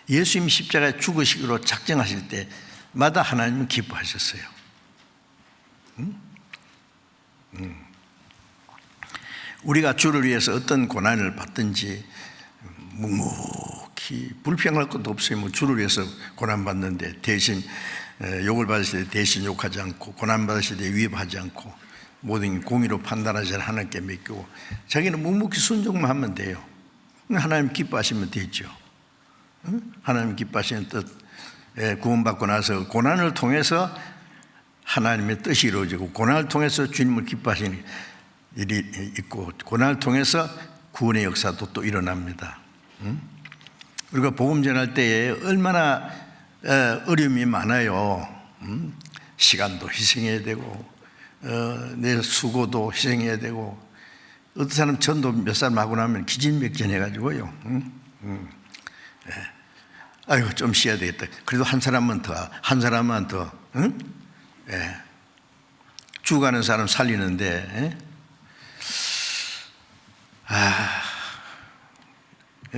예수님 십자가에 죽으시기로 작정하실 때마다 하나님은 기뻐하셨어요. 우리가 주를 위해서 어떤 고난을 받든지 묵묵히 불평할 것도 없어요. 뭐 주를 위해서 고난받는데 대신 욕을 받으실 때 대신 욕하지 않고 고난받으실 때 위협하지 않고 모든 공의로 판단하지 않은 하나님께 맡기고 자기는 묵묵히 순종만 하면 돼요. 하나님 기뻐하시면 되죠. 하나님 기뻐하시는 뜻, 구원받고 나서 고난을 통해서 하나님의 뜻이 이루어지고 고난을 통해서 주님을 기뻐하시는 일이 있고 고난을 통해서 구원의 역사도 또 일어납니다. 우리가 복음 전할 때에 얼마나 어려움이 많아요. 시간도 희생해야 되고 내 수고도 희생해야 되고 어떤 사람 전도 몇 사람 하고 나면 기진맥진 해가지고요. 아이고 좀 쉬어야 되겠다. 그래도 한 사람만 더 죽어가는 사람 살리는데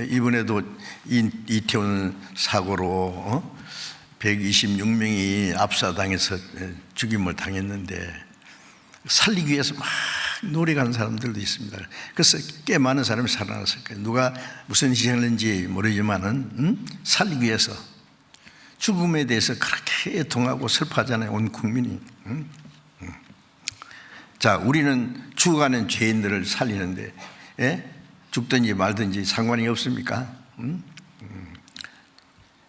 이번에도 이태원 사고로 126명이 압사당해서 죽임을 당했는데 살리기 위해서 막 노력하는 사람들도 있습니다. 그래서 꽤 많은 사람이 살아났을 거예요. 누가 무슨 희생을 했는지 모르지만은 살리기 위해서 죽음에 대해서 그렇게 애통하고 슬퍼하잖아요. 온 국민이. 자, 우리는 죽어가는 죄인들을 살리는데 죽든지 말든지 상관이 없습니까?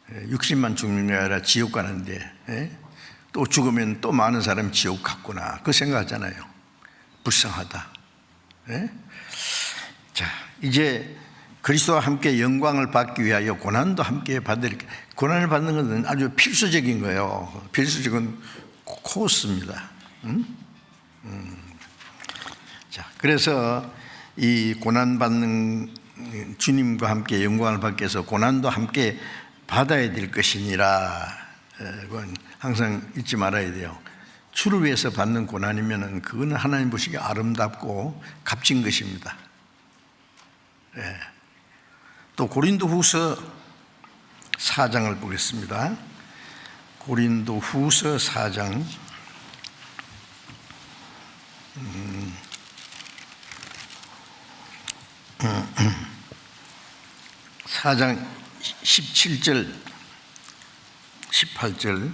60만 죽는 게 아니라 지옥 가는데 또 죽으면 또 많은 사람이 지옥 갔구나 그 생각하잖아요. 불쌍하다. 자, 이제 그리스도와 함께 영광을 받기 위하여 고난도 함께 받을. 고난을 받는 것은 아주 필수적인 거예요. 필수적인 코스입니다. 자, 그래서 이 고난 받는 주님과 함께 영광을 받기 위해서 고난도 함께 받아야 될 것이니라. 그건 항상 잊지 말아야 돼요. 주를 위해서 받는 고난이면 그거는 하나님 보시기에 아름답고 값진 것입니다. 또 고린도후서 4장을 보겠습니다. 고린도후서 4장 4장 17절 18절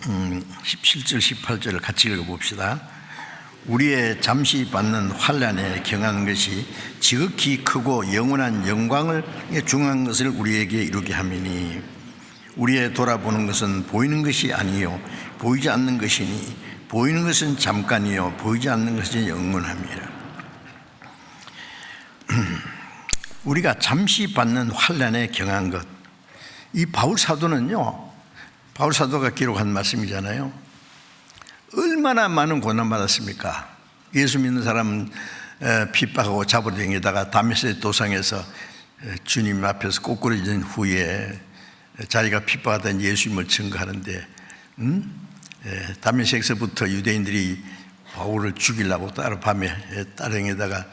17절 18절을 같이 읽어봅시다. 우리의 잠시 받는 환난에 경한 것이 지극히 크고 영원한 영광을 중한 것을 우리에게 이루게 하미니 우리의 돌아보는 것은 보이는 것이 아니요 보이지 않는 것이니 보이는 것은 잠깐이요 보이지 않는 것은 영원함이라. 우리가 잠시 받는 환난에 경한 것, 이 바울 사도는요, 바울 사도가 기록한 말씀이잖아요. 얼마나 많은 고난 받았습니까? 예수 믿는 사람은 핍박하고 잡아다니다가 다메섹 도상에서 주님 앞에서 꼬꾸라진 후에 자기가 핍박하던 예수님을 증거하는데 다메섹에서부터 유대인들이 바울을 죽이려고 밤에 따릉에다가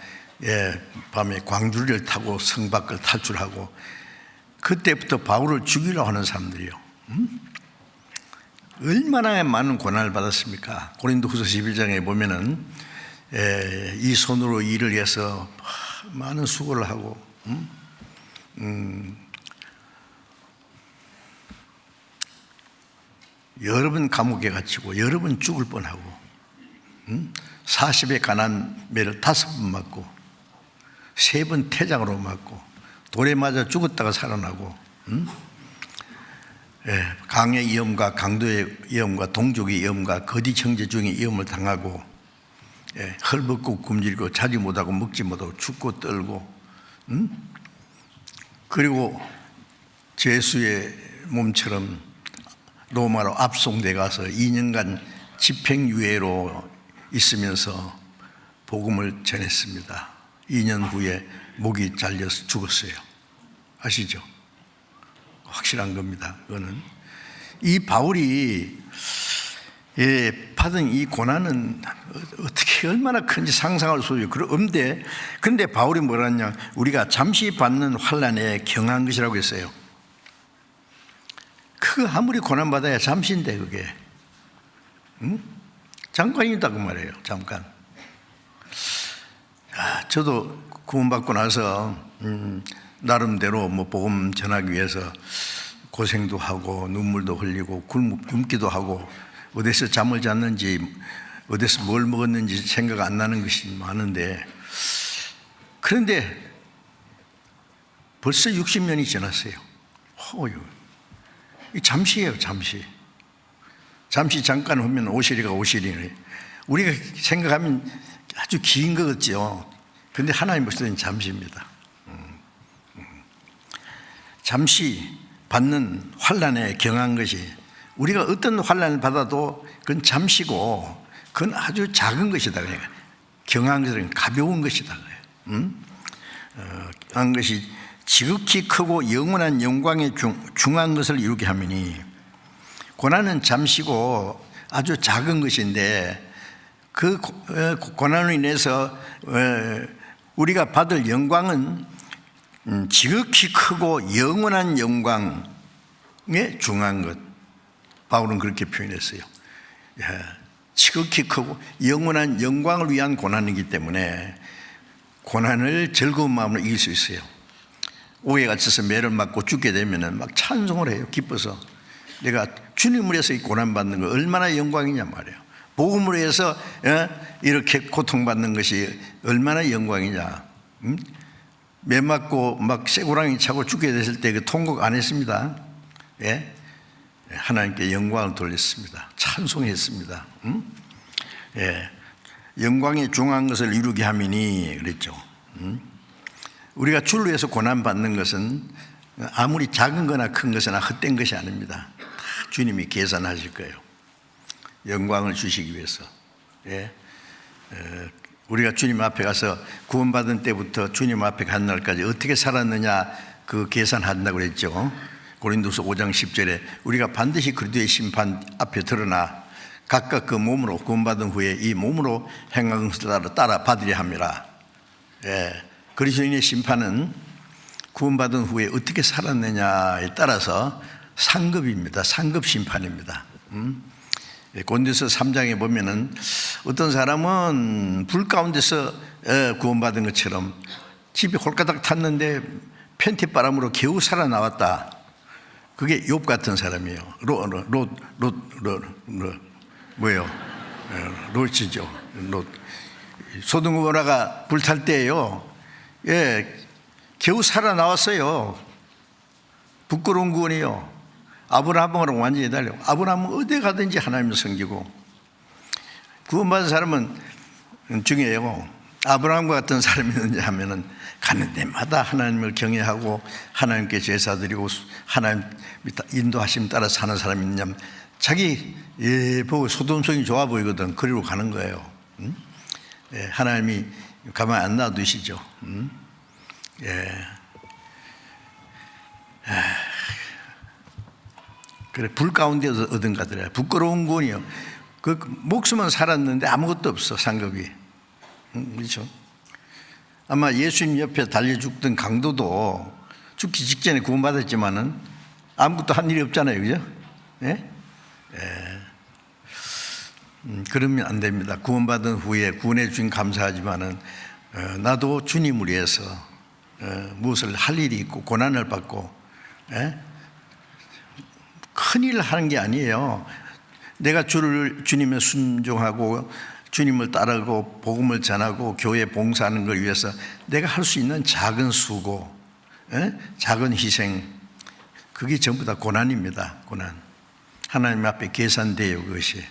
밤에 광주리를 타고 성 밖을 탈출하고, 그때부터 바울을 죽이려고 하는 사람들이요. 얼마나 많은 고난을 받았습니까? 고린도후서 11장에 보면은 이 손으로 일을 해서 많은 수고를 하고 여러 번 감옥에 갇히고 여러 번 죽을 뻔하고 40의 가난매를 5번 맞고 3번 태장으로 맞고 돌에 맞아 죽었다가 살아나고 강의 위험과 강도의 위험과 동족의 위험과 거짓 형제 중의 위험을 당하고 헐벗고 굶주리고 자지 못하고 먹지 못하고 죽고 떨고 그리고 죄수의 몸처럼 로마로 압송돼 가서 2년간 집행유예로 있으면서 복음을 전했습니다. 2년 후에 목이 잘려서 죽었어요. 아시죠? 확실한 겁니다. 그거는 이 바울이 받은 이 고난은 어떻게 얼마나 큰지 상상할 수 없어요. 그런데 바울이 뭐라 하냐? 우리가 잠시 받는 환난에 경한 것이라고 했어요. 그 아무리 고난 받아야 잠시인데 그게 잠깐이다 그 말이에요. 잠깐. 저도 구원받고 나서 나름대로 뭐 복음 전하기 위해서 고생도 하고 눈물도 흘리고 굶기도 하고 어디서 잠을 잤는지 어디서 뭘 먹었는지 생각 안 나는 것이 많은데, 그런데 벌써 60년이 지났어요. 잠시예요. 잠시 잠깐 하면 오시리가 오시리네. 우리가 생각하면 아주 긴 것 같죠. 그런데 하나님 보시기에는 잠시입니다. 잠시 받는 환난에 경한 것이, 우리가 어떤 환난을 받아도 그건 잠시고 그건 아주 작은 것이다. 그러니까 경한 것은 가벼운 것이다. 경한 것이 지극히 크고 영원한 영광에 중한 것을 이루게 하미니, 고난은 잠시고 아주 작은 것인데 그 고난으로 인해서 우리가 받을 영광은 지극히 크고 영원한 영광에 중한 것. 바울은 그렇게 표현했어요. 지극히 크고 영원한 영광을 위한 고난이기 때문에 고난을 즐거운 마음으로 이길 수 있어요. 옥에 갇혀서 매를 맞고 죽게 되면 막 찬송을 해요. 기뻐서. 내가 주님을 위해서 이 고난받는 거 얼마나 영광이냐 말이에요. 복음으로 해서 이렇게 고통받는 것이 얼마나 영광이냐. 매 맞고 막 쇠고랑이 차고 죽게 됐을 때 그 통곡 안 했습니다. 하나님께 영광을 돌렸습니다. 찬송했습니다. 영광에 중한 것을 이루게 하미니 그랬죠. 우리가 주를 위해서 고난받는 것은 아무리 작은 거나 큰 것이나 헛된 것이 아닙니다. 다 주님이 계산하실 거예요. 영광을 주시기 위해서. 우리가 주님 앞에 가서 구원받은 때부터 주님 앞에 간 날까지 어떻게 살았느냐 그 계산한다고 그랬죠. 고린도서 5장 10절에 우리가 반드시 그리스도의 심판 앞에 드러나 각각 그 몸으로 구원받은 후에 이 몸으로 행한 것을 따라 받으려 함이라. 그리스도인의 심판은 구원받은 후에 어떻게 살았느냐에 따라서 상급입니다. 상급 심판입니다. 고린도서 3장에 보면은 어떤 사람은 불 가운데서 구원받은 것처럼 집이 홀가닥 탔는데 팬티바람으로 겨우 살아나왔다. 그게 욥 같은 사람이에요. 뭐예요? 롯이죠. 롯. 소돔 고모라가 불탈 때예요. 겨우 살아나왔어요. 부끄러운 구원이요. 아브라함하고 완전히 달려. 아브라함은 어디 가든지 하나님을 섬기고, 구원받은 사람은 중요해요. 아브라함과 같은 사람이 있는지 하면은 가는 데마다 하나님을 경외하고 하나님께 제사드리고 하나님 인도하심 따라 사는 사람이 있냐면 자기 보고 소돔성이 좋아 보이거든. 그리로 가는 거예요. 하나님이 가만히 안 놔두시죠. 그래, 불 가운데서 얻은 가더라. 부끄러운 구원이요. 그 목숨은 살았는데 아무것도 없어, 상급이. 그렇죠? 아마 예수님 옆에 달려 죽던 강도도 죽기 직전에 구원받았지만은 아무것도 한 일이 없잖아요, 그죠? 그러면 안 됩니다. 구원받은 후에 구원해 주신 감사하지만은 나도 주님을 위해서 무엇을 할 일이 있고 고난을 받고 큰일 하는 게 아니에요. 내가 주님에 순종하고 주님을 따르고 복음을 전하고 교회 봉사하는 걸 위해서 내가 할 수 있는 작은 수고, 작은 희생, 그게 전부 다 고난입니다. 고난. 하나님 앞에 계산돼요, 그것이.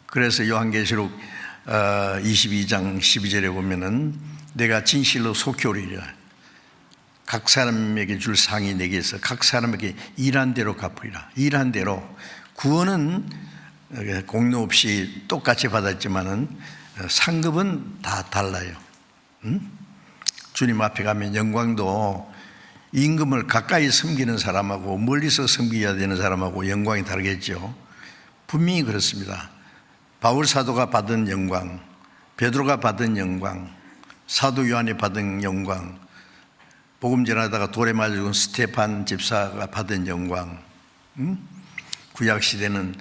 그래서 요한계시록 22장 12절에 보면은 내가 진실로 속히 오리라. 각 사람에게 줄 상이 내게 있어 각 사람에게 일한 대로 갚으리라. 일한 대로. 구원은 공로 없이 똑같이 받았지만은 상급은 다 달라요. 주님 앞에 가면 영광도 임금을 가까이 섬기는 사람하고 멀리서 섬겨야 되는 사람하고 영광이 다르겠죠. 분명히 그렇습니다. 바울 사도가 받은 영광, 베드로가 받은 영광, 사도 요한이 받은 영광, 복음 전하다가 돌에 맞아 죽은 스테판 집사가 받은 영광, 구약 시대는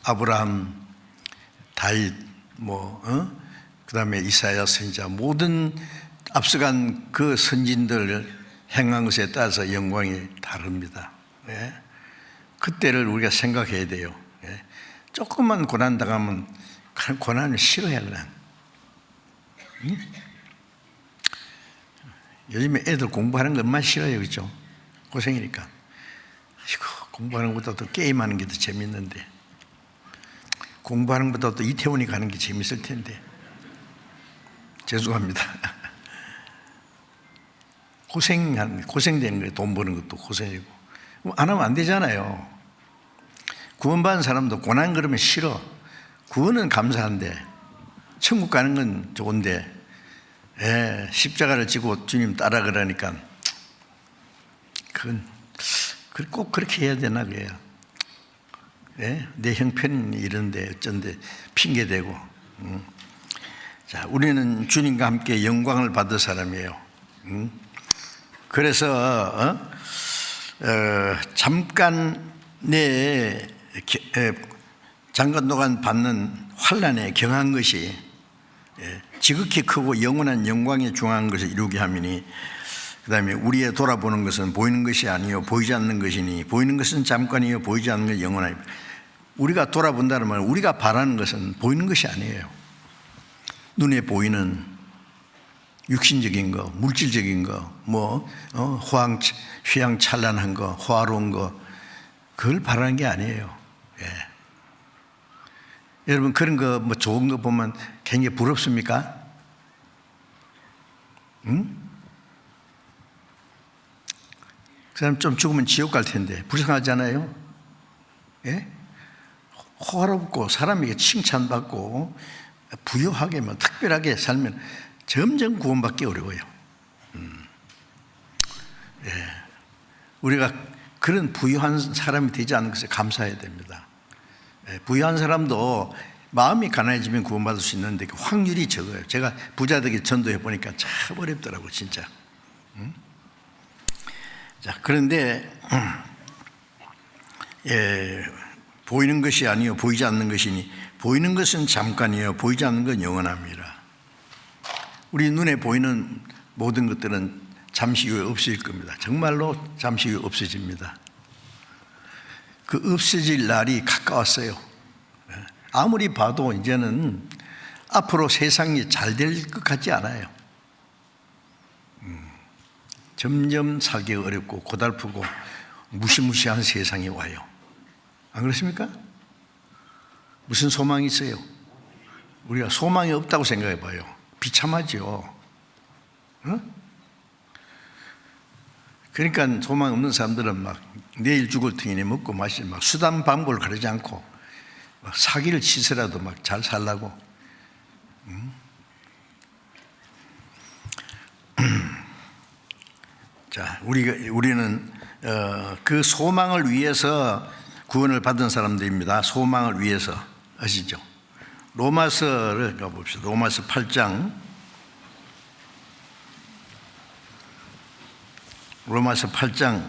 아브라함, 다윗, 그다음에 이사야 선지자, 모든 앞서간 그 선진들 행한 것에 따라서 영광이 다릅니다. 그때를 우리가 생각해야 돼요. 조금만 고난 당하면 고난을 싫어해요. 요즘에 애들 공부하는 거 얼마나 싫어요, 그렇죠? 고생이니까. 이거 공부하는 것보다 더 게임하는 게 더 재밌는데, 공부하는 것보다 더 이태원이 가는 게 재밌을 텐데. 죄송합니다. 고생되는 거예요. 돈 버는 것도 고생이고. 안 하면 안 되잖아요. 구원받은 사람도 고난 그러면 싫어. 구원은 감사한데, 천국 가는 건 좋은데, 십자가를 지고 주님 따라 그러니까, 그건 꼭 그렇게 해야 되나, 그래요. 내 형편이 이런데 어쩐데 핑계대고. 자, 우리는 주님과 함께 영광을 받을 사람이에요. 그래서 잠깐 내 잠깐 동안 받는 환난에 경한 것이 지극히 크고 영원한 영광에 중한 것을 이루게 하미니, 그 다음에 우리의 돌아보는 것은 보이는 것이 아니요 보이지 않는 것이니, 보이는 것은 잠깐이요 보이지 않는 것이 영원하니. 우리가 돌아본다는 말은 우리가 바라는 것은 보이는 것이 아니에요. 눈에 보이는 육신적인 거, 물질적인 거, 휘황찬란한 거, 화로운 거, 그걸 바라는 게 아니에요. 여러분, 그런 거 좋은 거 보면 굉장히 부럽습니까? 그 사람 좀 죽으면 지옥 갈 텐데 불쌍하잖아요. 호화롭고 사람에게 칭찬받고 부유하게 특별하게 살면 점점 구원받기 어려워요. 우리가 그런 부유한 사람이 되지 않는 것에 감사해야 됩니다. 부유한 사람도 마음이 가난해지면 구원받을 수 있는데 그 확률이 적어요. 제가 부자들에게 전도해 보니까 참 어렵더라고요, 진짜. 자, 그런데 보이는 것이 아니요 보이지 않는 것이니, 보이는 것은 잠깐이요 보이지 않는 건 영원합니다. 우리 눈에 보이는 모든 것들은 잠시 후에 없어질 겁니다. 정말로 잠시 후에 없어집니다. 그 없어질 날이 가까웠어요. 아무리 봐도 이제는 앞으로 세상이 잘 될 것 같지 않아요. 점점 살기가 어렵고 고달프고 무시무시한 세상이 와요. 안 그렇습니까? 무슨 소망이 있어요? 우리가 소망이 없다고 생각해 봐요. 비참하죠. 그러니까 소망 없는 사람들은 막 내일 죽을 터이니 먹고 마시고 막 수단 방법을 가리지 않고 막 사기를 치서라도 막 잘 살라고. 자, 우리는 그 소망을 위해서 구원을 받은 사람들입니다. 소망을 위해서. 아시죠? 로마서를 가봅시다. 로마서 8장. 로마서 8장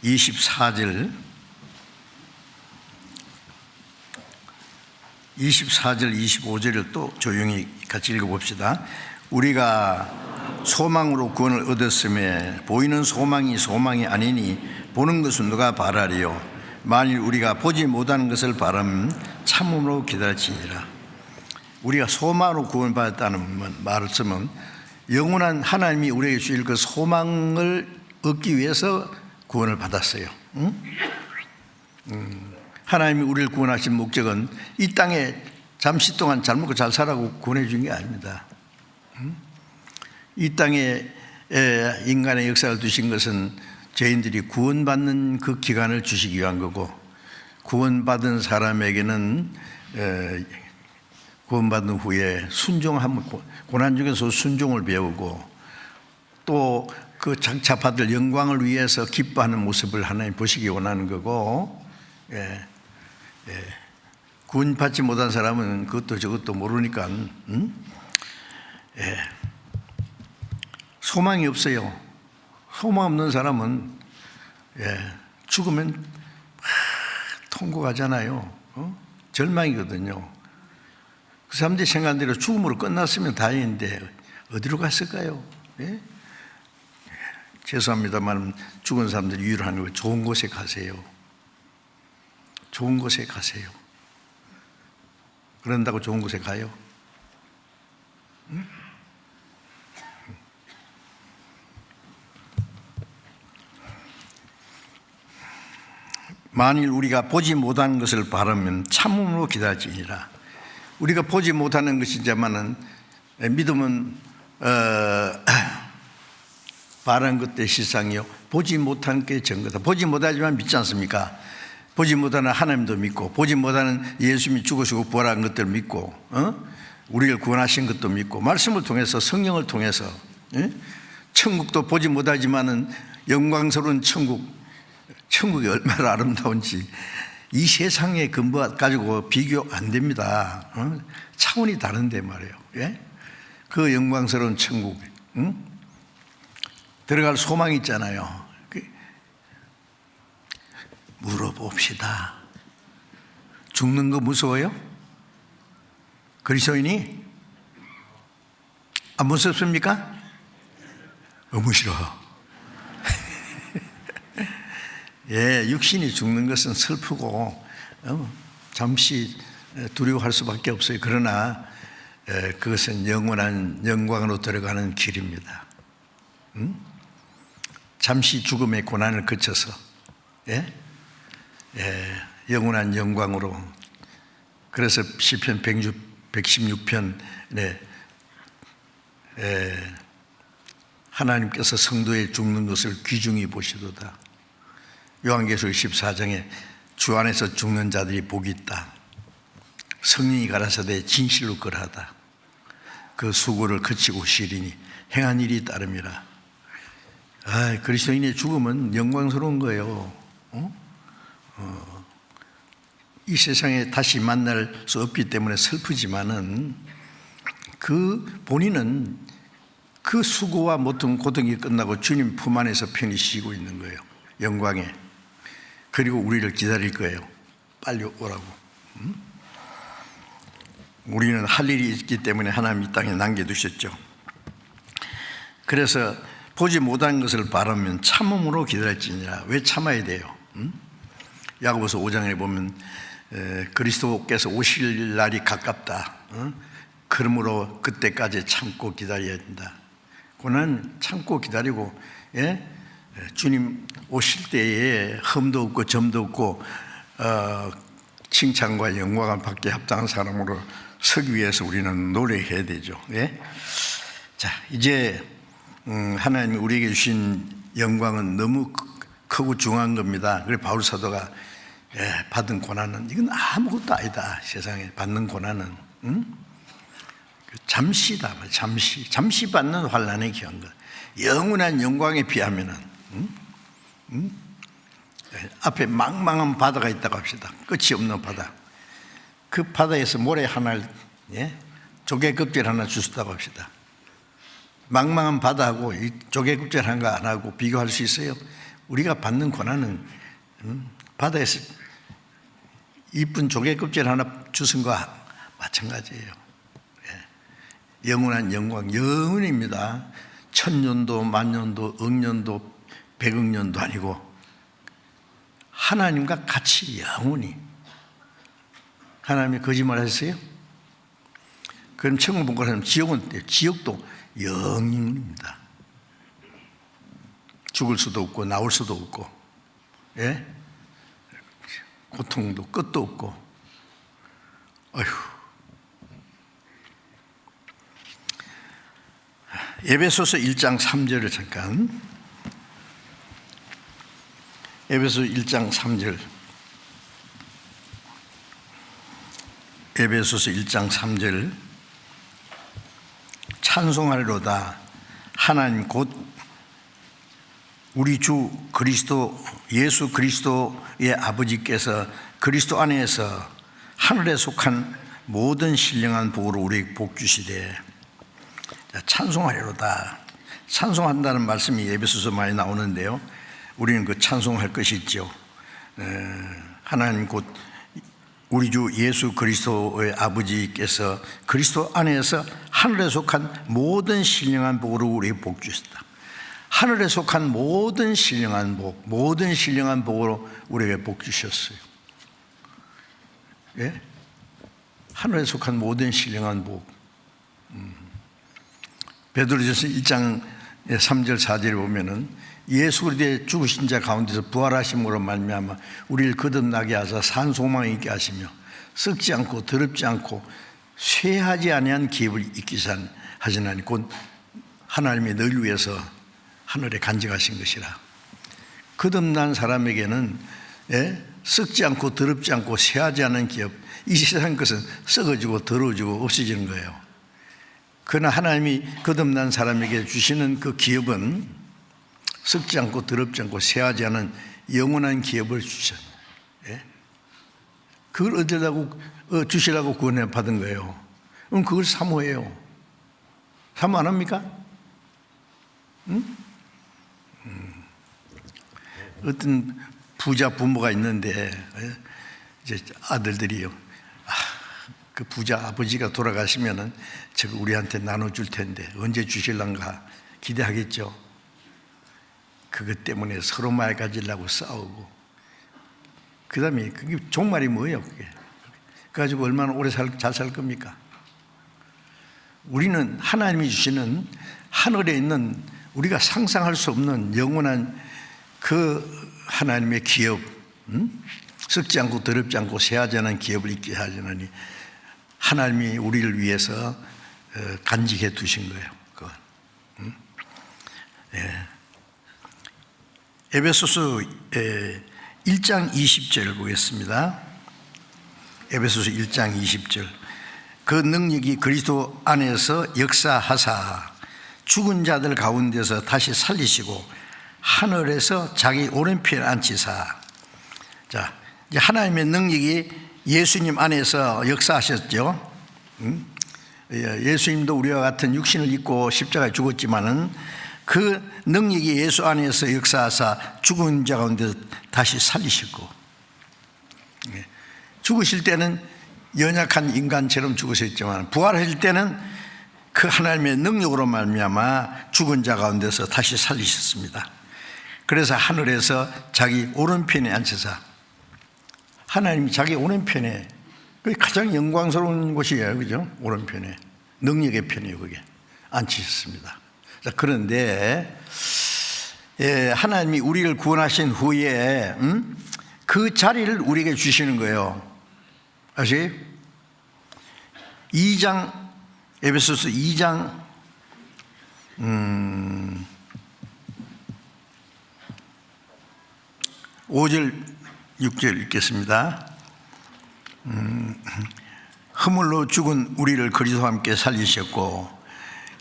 24절 25절을 또 조용히 같이 읽어봅시다. 우리가 소망으로 구원을 얻었음에 보이는 소망이 아니니 보는 것은 누가 바라리요. 만일 우리가 보지 못하는 것을 바라면 참음으로 기다릴지니라. 우리가 소망으로 구원받았다는 말을 쓰면 영원한 하나님이 우리에게 주실 그 소망을 얻기 위해서 구원을 받았어요. 하나님이 우리를 구원하신 목적은 이 땅에 잠시 동안 잘 먹고 잘 살라고 구원해 준 게 아닙니다. 이 땅에 인간의 역사를 두신 것은 죄인들이 구원받는 그 기간을 주시기 위한 거고, 구원받은 사람에게는 구원받은 후에 순종하면, 고난 중에서 순종을 배우고 또 그 장차 받을 영광을 위해서 기뻐하는 모습을 하나님 보시기 원하는 거고, 구원받지 못한 사람은 그것도 저것도 모르니까 소망이 없어요. 소망 없는 사람은 죽으면 통곡하잖아요. 절망이거든요. 그 사람들이 생각한 대로 죽음으로 끝났으면 다행인데 어디로 갔을까요? 죄송합니다만 죽은 사람들이 위로하는 거, 좋은 곳에 가세요. 좋은 곳에 가세요. 그런다고 좋은 곳에 가요? 만일 우리가 보지 못하는 것을 바라면 참음으로 기다리니라. 우리가 보지 못하는 것이지만은 믿음은 바라는 것들의 실상이요, 보지 못한 게 전거다. 보지 못하지만 믿지 않습니까? 보지 못하는 하나님도 믿고, 보지 못하는 예수님이 죽으시고 부활한 것들 믿고, 우리를 구원하신 것도 믿고, 말씀을 통해서, 성령을 통해서, 천국도 보지 못하지만은 영광스러운 천국이 얼마나 아름다운지 이 세상의 근거 가지고 비교 안 됩니다. 차원이 다른데 말이에요. 그 영광스러운 천국, 들어갈 소망이 있잖아요. 물어봅시다. 죽는 거 무서워요? 그리스도인이? 안 무섭습니까? 너무 싫어. 육신이 죽는 것은 슬프고 잠시 두려워할 수밖에 없어요. 그러나 그것은 영원한 영광으로 들어가는 길입니다. 잠시 죽음의 고난을 거쳐서 영원한 영광으로. 그래서 시편 116편에 하나님께서 성도의 죽는 것을 귀중히 보시도다. 요한계시록 14장에 주 안에서 죽는 자들이 복이 있다. 성령이 가라사대 진실로 그러하다. 그 수고를 그치고 시리니 행한 일이 따름이라. 그리스도인의 죽음은 영광스러운 거예요. 이 세상에 다시 만날 수 없기 때문에 슬프지만은 그 본인은 그 수고와 모든 고통이 끝나고 주님 품 안에서 편히 쉬고 있는 거예요. 영광에. 그리고 우리를 기다릴 거예요. 빨리 오라고. 우리는 할 일이 있기 때문에 하나님 이 땅에 남겨두셨죠. 그래서 보지 못한 것을 바라면 참음으로 기다릴지니라. 왜 참아야 돼요? 야고보서 5장에 보면 그리스도께서 오실 날이 가깝다. 그러므로 그때까지 참고 기다려야 된다. 고난 참고 기다리고, 주님 오실 때에 흠도 없고 점도 없고 칭찬과 영광을 받게 합당한 사람으로 서기 위해서 우리는 노력해야 되죠. 자, 이제 하나님이 우리에게 주신 영광은 너무 크고 중요한 겁니다. 그래서 바울 사도가 받은 고난은 이건 아무것도 아니다. 세상에 받는 고난은 잠시다. 잠시 받는 환난에 귀한 것. 영원한 영광에 비하면은 앞에 망망한 바다가 있다고 합시다. 끝이 없는 바다. 그 바다에서 모래 하나를, 조개 껍질 하나 주셨다고 합시다. 망망한 바다하고 이 조개 껍질 하나 안 하고 비교할 수 있어요? 우리가 받는 고난은 바다에서 이쁜 조개 껍질 하나 주신 거와 마찬가지예요. 영원한 영광, 영원입니다. 천년도, 만년도, 억년도, 백억년도 아니고 하나님과 같이 영원히. 하나님이 거짓말 하셨어요? 그럼 천국 본 거라면 지옥은 어때요? 지옥도 영원입니다. 죽을 수도 없고 나올 수도 없고, 고통도 끝도 없고. 어휴. 에베소서 1장 3절을 잠깐. 에베소 1장 3절. 에베소서 1장 3절. 찬송하리로다. 하나님 곧 우리 주 그리스도 예수 그리스도의 아버지께서 그리스도 안에서 하늘에 속한 모든 신령한 복으로 우리에게 복 주시되. 찬송하리로다. 찬송한다는 말씀이 에베소서 많이 나오는데요, 우리는 그 찬송할 것이 있죠. 하나님 곧 우리 주 예수 그리스도의 아버지께서 그리스도 안에서 하늘에 속한 모든 신령한 복으로 우리에게 복 주셨다. 하늘에 속한 모든 신령한 복, 모든 신령한 복으로 우리에게 복 주셨어요. 하늘에 속한 모든 신령한 복. 베드로전서 1장 3절 4절에 보면은 예수 그리스도의 죽으신 자 가운데서 부활하심으로 말미암아 우리를 거듭나게 하사 산 소망 있게 하시며 썩지 않고 더럽지 않고 쇠하지 아니한 기업을 잊기 하시나니 곧 하나님이 너희를 위해서 하늘에 간직하신 것이라. 거듭난 사람에게는 썩지 않고 더럽지 않고 쇠하지 않은 기업, 이 세상 것은 썩어지고 더러워지고 없어지는 거예요. 그러나 하나님이 거듭난 사람에게 주시는 그 기업은 썩지 않고 더럽지 않고 쇠하지 않은 영원한 기업을 주셔요. 그걸 주시라고 구원해 받은 거예요. 그럼 그걸 사모해요. 사모 안 합니까? 어떤 부자 부모가 있는데 이제 아들들이요, 그 부자 아버지가 돌아가시면은 저거 우리한테 나눠줄 텐데 언제 주실란가 기대하겠죠. 그것 때문에 서로 말 가지려고 싸우고, 그 다음에 그게 종말이 뭐예요? 그게 그래가지고 얼마나 오래 잘 살 겁니까? 우리는 하나님이 주시는 하늘에 있는 우리가 상상할 수 없는 영원한 그 하나님의 기업, 썩지 않고 더럽지 않고 쇠하지 않은 기업을 있게 하시느니 하나님이 우리를 위해서 간직해 두신 거예요. 에베소서 1장 20절 보겠습니다. 에베소서 1장 20절. 그 능력이 그리스도 안에서 역사하사 죽은 자들 가운데서 다시 살리시고 하늘에서 자기 오른편에 앉히사. 자, 이제 하나님의 능력이 예수님 안에서 역사하셨죠. 예수님도 우리와 같은 육신을 입고 십자가에 죽었지만은 그 능력이 예수 안에서 역사하사 죽은 자 가운데 다시 살리시고, 죽으실 때는 연약한 인간처럼 죽으셨지만 부활하실 때는 그 하나님의 능력으로 말미암아 죽은 자 가운데서 다시 살리셨습니다. 그래서 하늘에서 자기 오른편에 앉혀서 하나님이 자기 오른편에, 그게 가장 영광스러운 곳이에요. 그죠? 오른편에. 능력의 편이에요. 그게. 앉히셨습니다. 자, 그런데 하나님이 우리를 구원하신 후에 그 자리를 우리에게 주시는 거예요. 아시죠? 2장, 에베소서 2장 5절 6절 읽겠습니다. 허물로 죽은 우리를 그리스도와 함께 살리셨고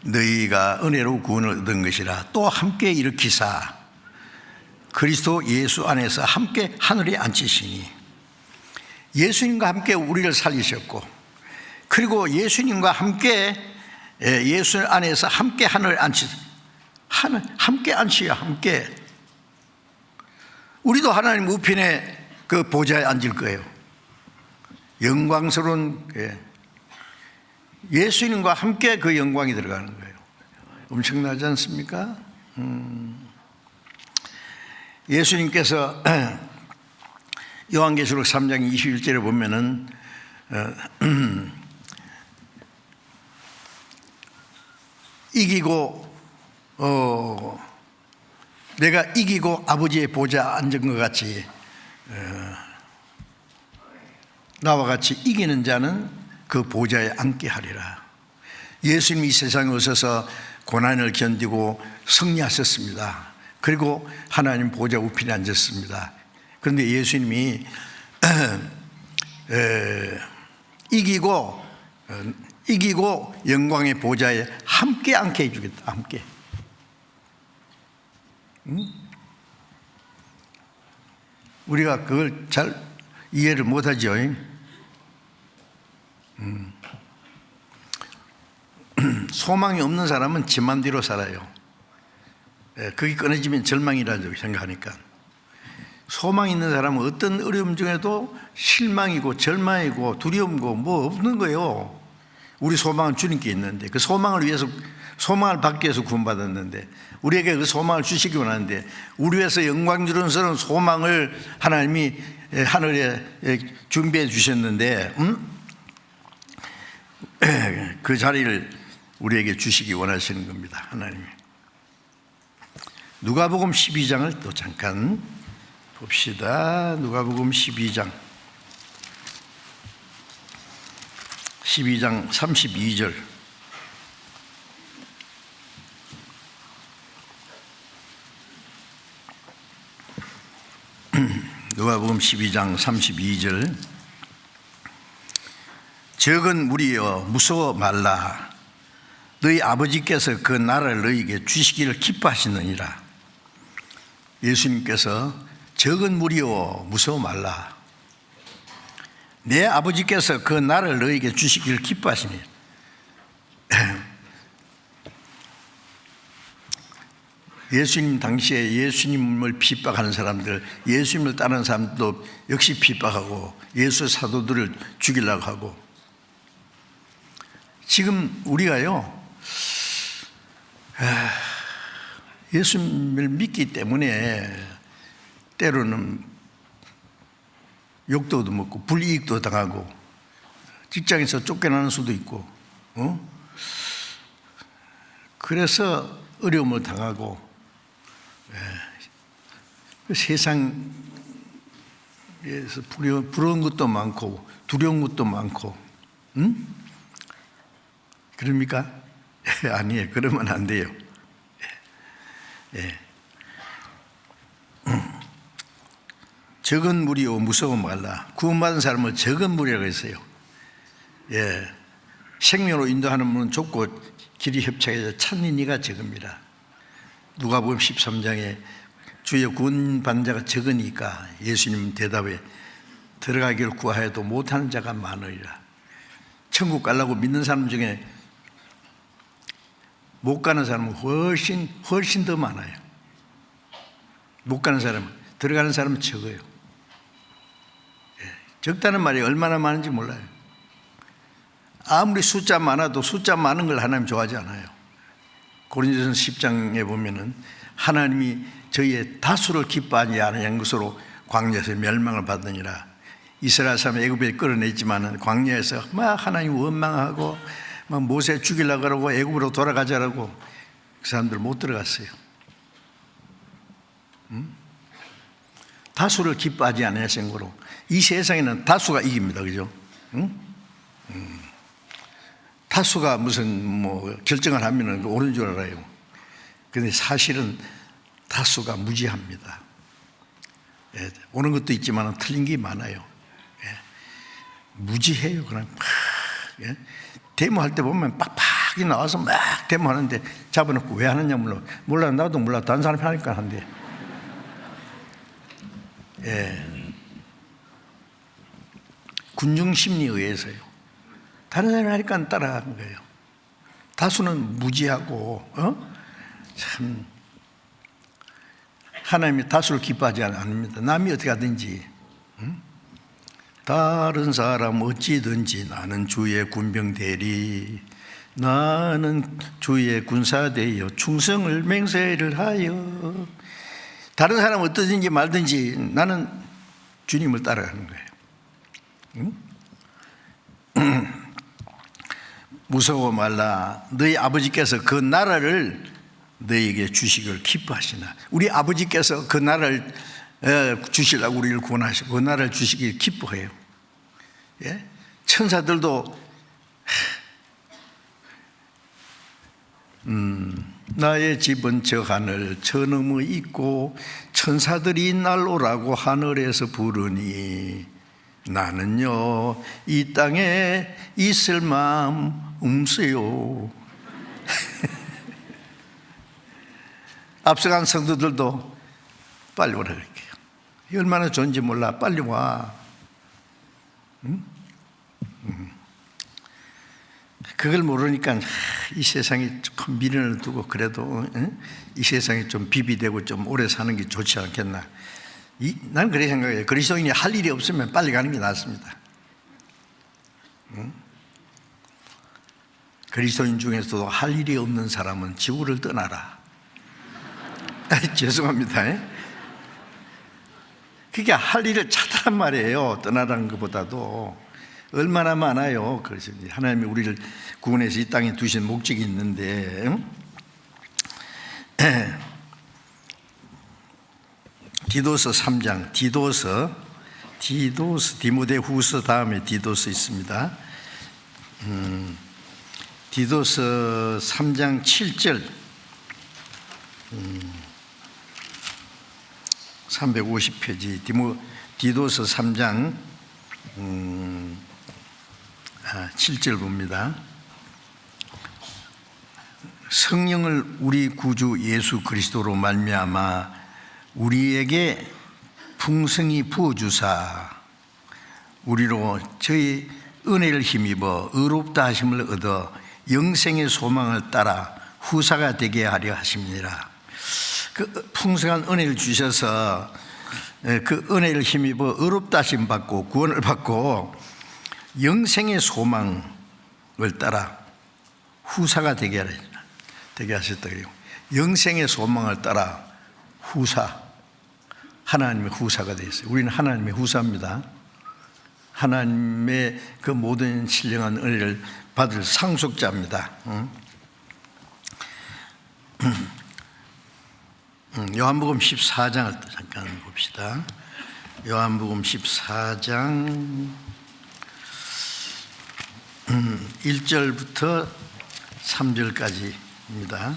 너희가 은혜로 구원을 얻은 것이라. 또 함께 일으키사 그리스도 예수 안에서 함께 하늘에 앉히시니. 예수님과 함께 우리를 살리셨고, 그리고 예수님과 함께 예수 안에서 함께 하늘에 함께 앉히야. 함께 우리도 하나님 우편에 그 보좌에 앉을 거예요. 영광스러운 예수님과 함께 그 영광이 들어가는 거예요. 엄청나지 않습니까? 예수님께서 요한계시록 3장 21절에 보면은 내가 이기고 아버지의 보좌에 앉은 것 같이 나와 같이 이기는 자는 그 보좌에 앉게 하리라. 예수님이 이 세상에 오셔서 고난을 견디고 승리하셨습니다. 그리고 하나님 보좌 우편에 앉았습니다. 그런데 예수님이 이기고 영광의 보좌에 함께 앉게 해주겠다. 함께. 우리가 그걸 잘 이해를 못하죠. 소망이 없는 사람은 지 맘대로 살아요. 그게 끊어지면 절망이라고 생각하니까. 소망이 있는 사람은 어떤 어려움 중에도 실망이고 절망이고 두려움이고 뭐 없는 거예요. 우리 소망은 주님께 있는데, 그 소망을 위해서, 소망을 받기 위해서 구원받았는데, 우리에게 그 소망을 주시기 원하는데, 우리 위해서 영광스러운 소망을 하나님이 하늘에 준비해 주셨는데, 그 자리를 우리에게 주시기 원하시는 겁니다. 하나님이. 누가복음 12장을 또 잠깐 봅시다. 누가복음 12장 32절. 누가복음 12장 32절. 적은 무리여 무서워 말라. 너희 아버지께서 그 나라를 너희에게 주시기를 기뻐하시느니라. 예수님께서 적은 무리여 무서워 말라. 내 아버지께서 그 나라를 너희에게 주시기를 기뻐하시니. 예수님 당시에 예수님을 핍박하는 사람들, 예수님을 따르는 사람도 역시 핍박하고 예수 사도들을 죽이려고 하고. 지금 우리가요, 예수님을 믿기 때문에 때로는 욕도 먹고 불이익도 당하고 직장에서 쫓겨나는 수도 있고, 그래서 어려움을 당하고, 세상에서 부러운 것도 많고 두려운 것도 많고, 그럽니까? 아니에요. 그러면 안 돼요. 적은 무리요 무서워 말라. 구원받은 사람을 적은 무리라고 했어요. 생명으로 인도하는 문은 좁고 길이 협착해서 찾는 이가 적습니다. 누가복음 13장에 주의 구원받는 자가 적으니까 예수님 대답에 들어가기를 구하여도 못하는 자가 많으리라. 천국 가려고 믿는 사람 중에 못 가는 사람은 훨씬 더 많아요. 못 가는 사람은, 들어가는 사람은 적어요. 적다는 말이 얼마나 많은지 몰라요. 아무리 숫자 많아도 숫자 많은 걸 하나님 좋아하지 않아요. 고린도전서 10장에 보면은 하나님이 저희의 다수를 기뻐하지 않으신 것으로 광야에서 멸망을 받으니라. 이스라엘 사람 애굽에 끌어냈지만 광야에서 막 하나님 원망하고 막 모세 죽이려고 그러고 애굽으로 돌아가자라고 그 사람들 못 들어갔어요. 다수를 기뻐하지 않아야 생고로. 이 세상에는 다수가 이깁니다. 그죠? 다수가 무슨 뭐 결정을 하면은 옳은 줄 알아요. 근데 사실은 다수가 무지합니다. 예, 옳은 것도 있지만 틀린 게 많아요. 예, 무지해요. 그냥 예? 데모할 때 보면 빡빡이 나와서 막 데모하는데 잡아놓고 왜 하느냐 몰라. 나도 몰라. 다른 사람이 하니까 한대. 예. 군중 심리에 의해서요. 다른 사람이 하니까 따라가는 거예요. 다수는 무지하고 참 하나님이 다수를 기뻐하지 않습니다. 남이 어떻게 하든지 다른 사람 어찌든지 나는 주의 군병 되리, 나는 주의 군사 되어 충성을 맹세를 하여. 다른 사람 어떠든지 말든지 나는 주님을 따라가는 거예요. 무서워 말라. 너희 아버지께서 그 나라를 너희에게 주시기를 기뻐하시나. 우리 아버지께서 그 나라를 주시려고 우리를 구원하시고 그 나라를 주시기를 기뻐해요. 예? 천사들도 나의 집은 저 하늘 저 너머 있고 천사들이 날오라고 하늘에서 부르니 나는요 이 땅에 있을 마음 없어요. 앞서간 성도들도 빨리 오라 그럴게요. 얼마나 좋은지 몰라. 빨리 와. 그걸 모르니까 이 세상에 조금 미련을 두고 그래도 이 세상에 좀 비비되고 좀 오래 사는 게 좋지 않겠나. 난 그렇게 생각해요. 그리스도인이 할 일이 없으면 빨리 가는 게 낫습니다. 그리스도인 중에서도 할 일이 없는 사람은 지구를 떠나라. 죄송합니다. 그게 할 일을 찾으란 말이에요. 떠나라는 것보다도. 얼마나 많아요. 그래서 하나님이 우리를 구원해서 이 땅에 두신 목적이 있는데, 디도서 3장, 디모데후서 다음에 디도서 있습니다. 디도서 3장 7절, 350페이지 디도서 3장 7절 봅니다. 성령을 우리 구주 예수 그리스도로 말미암아 우리에게 풍성히 부어주사 우리로 저희 은혜를 힘입어 의롭다 하심을 얻어 영생의 소망을 따라 후사가 되게 하려 하십니다. 그 풍성한 은혜를 주셔서 그 은혜를 힘입어 의롭다 하심 받고 구원을 받고 영생의 소망을 따라 후사가 되게 하셨다. 영생의 소망을 따라 후사, 하나님의 후사가 되었어요. 우리는 하나님의 후사입니다. 하나님의 그 모든 신령한 은혜를 받을 상속자입니다. 요한복음 14장을 잠깐 봅시다. 요한복음 14장 1절부터 3절까지입니다.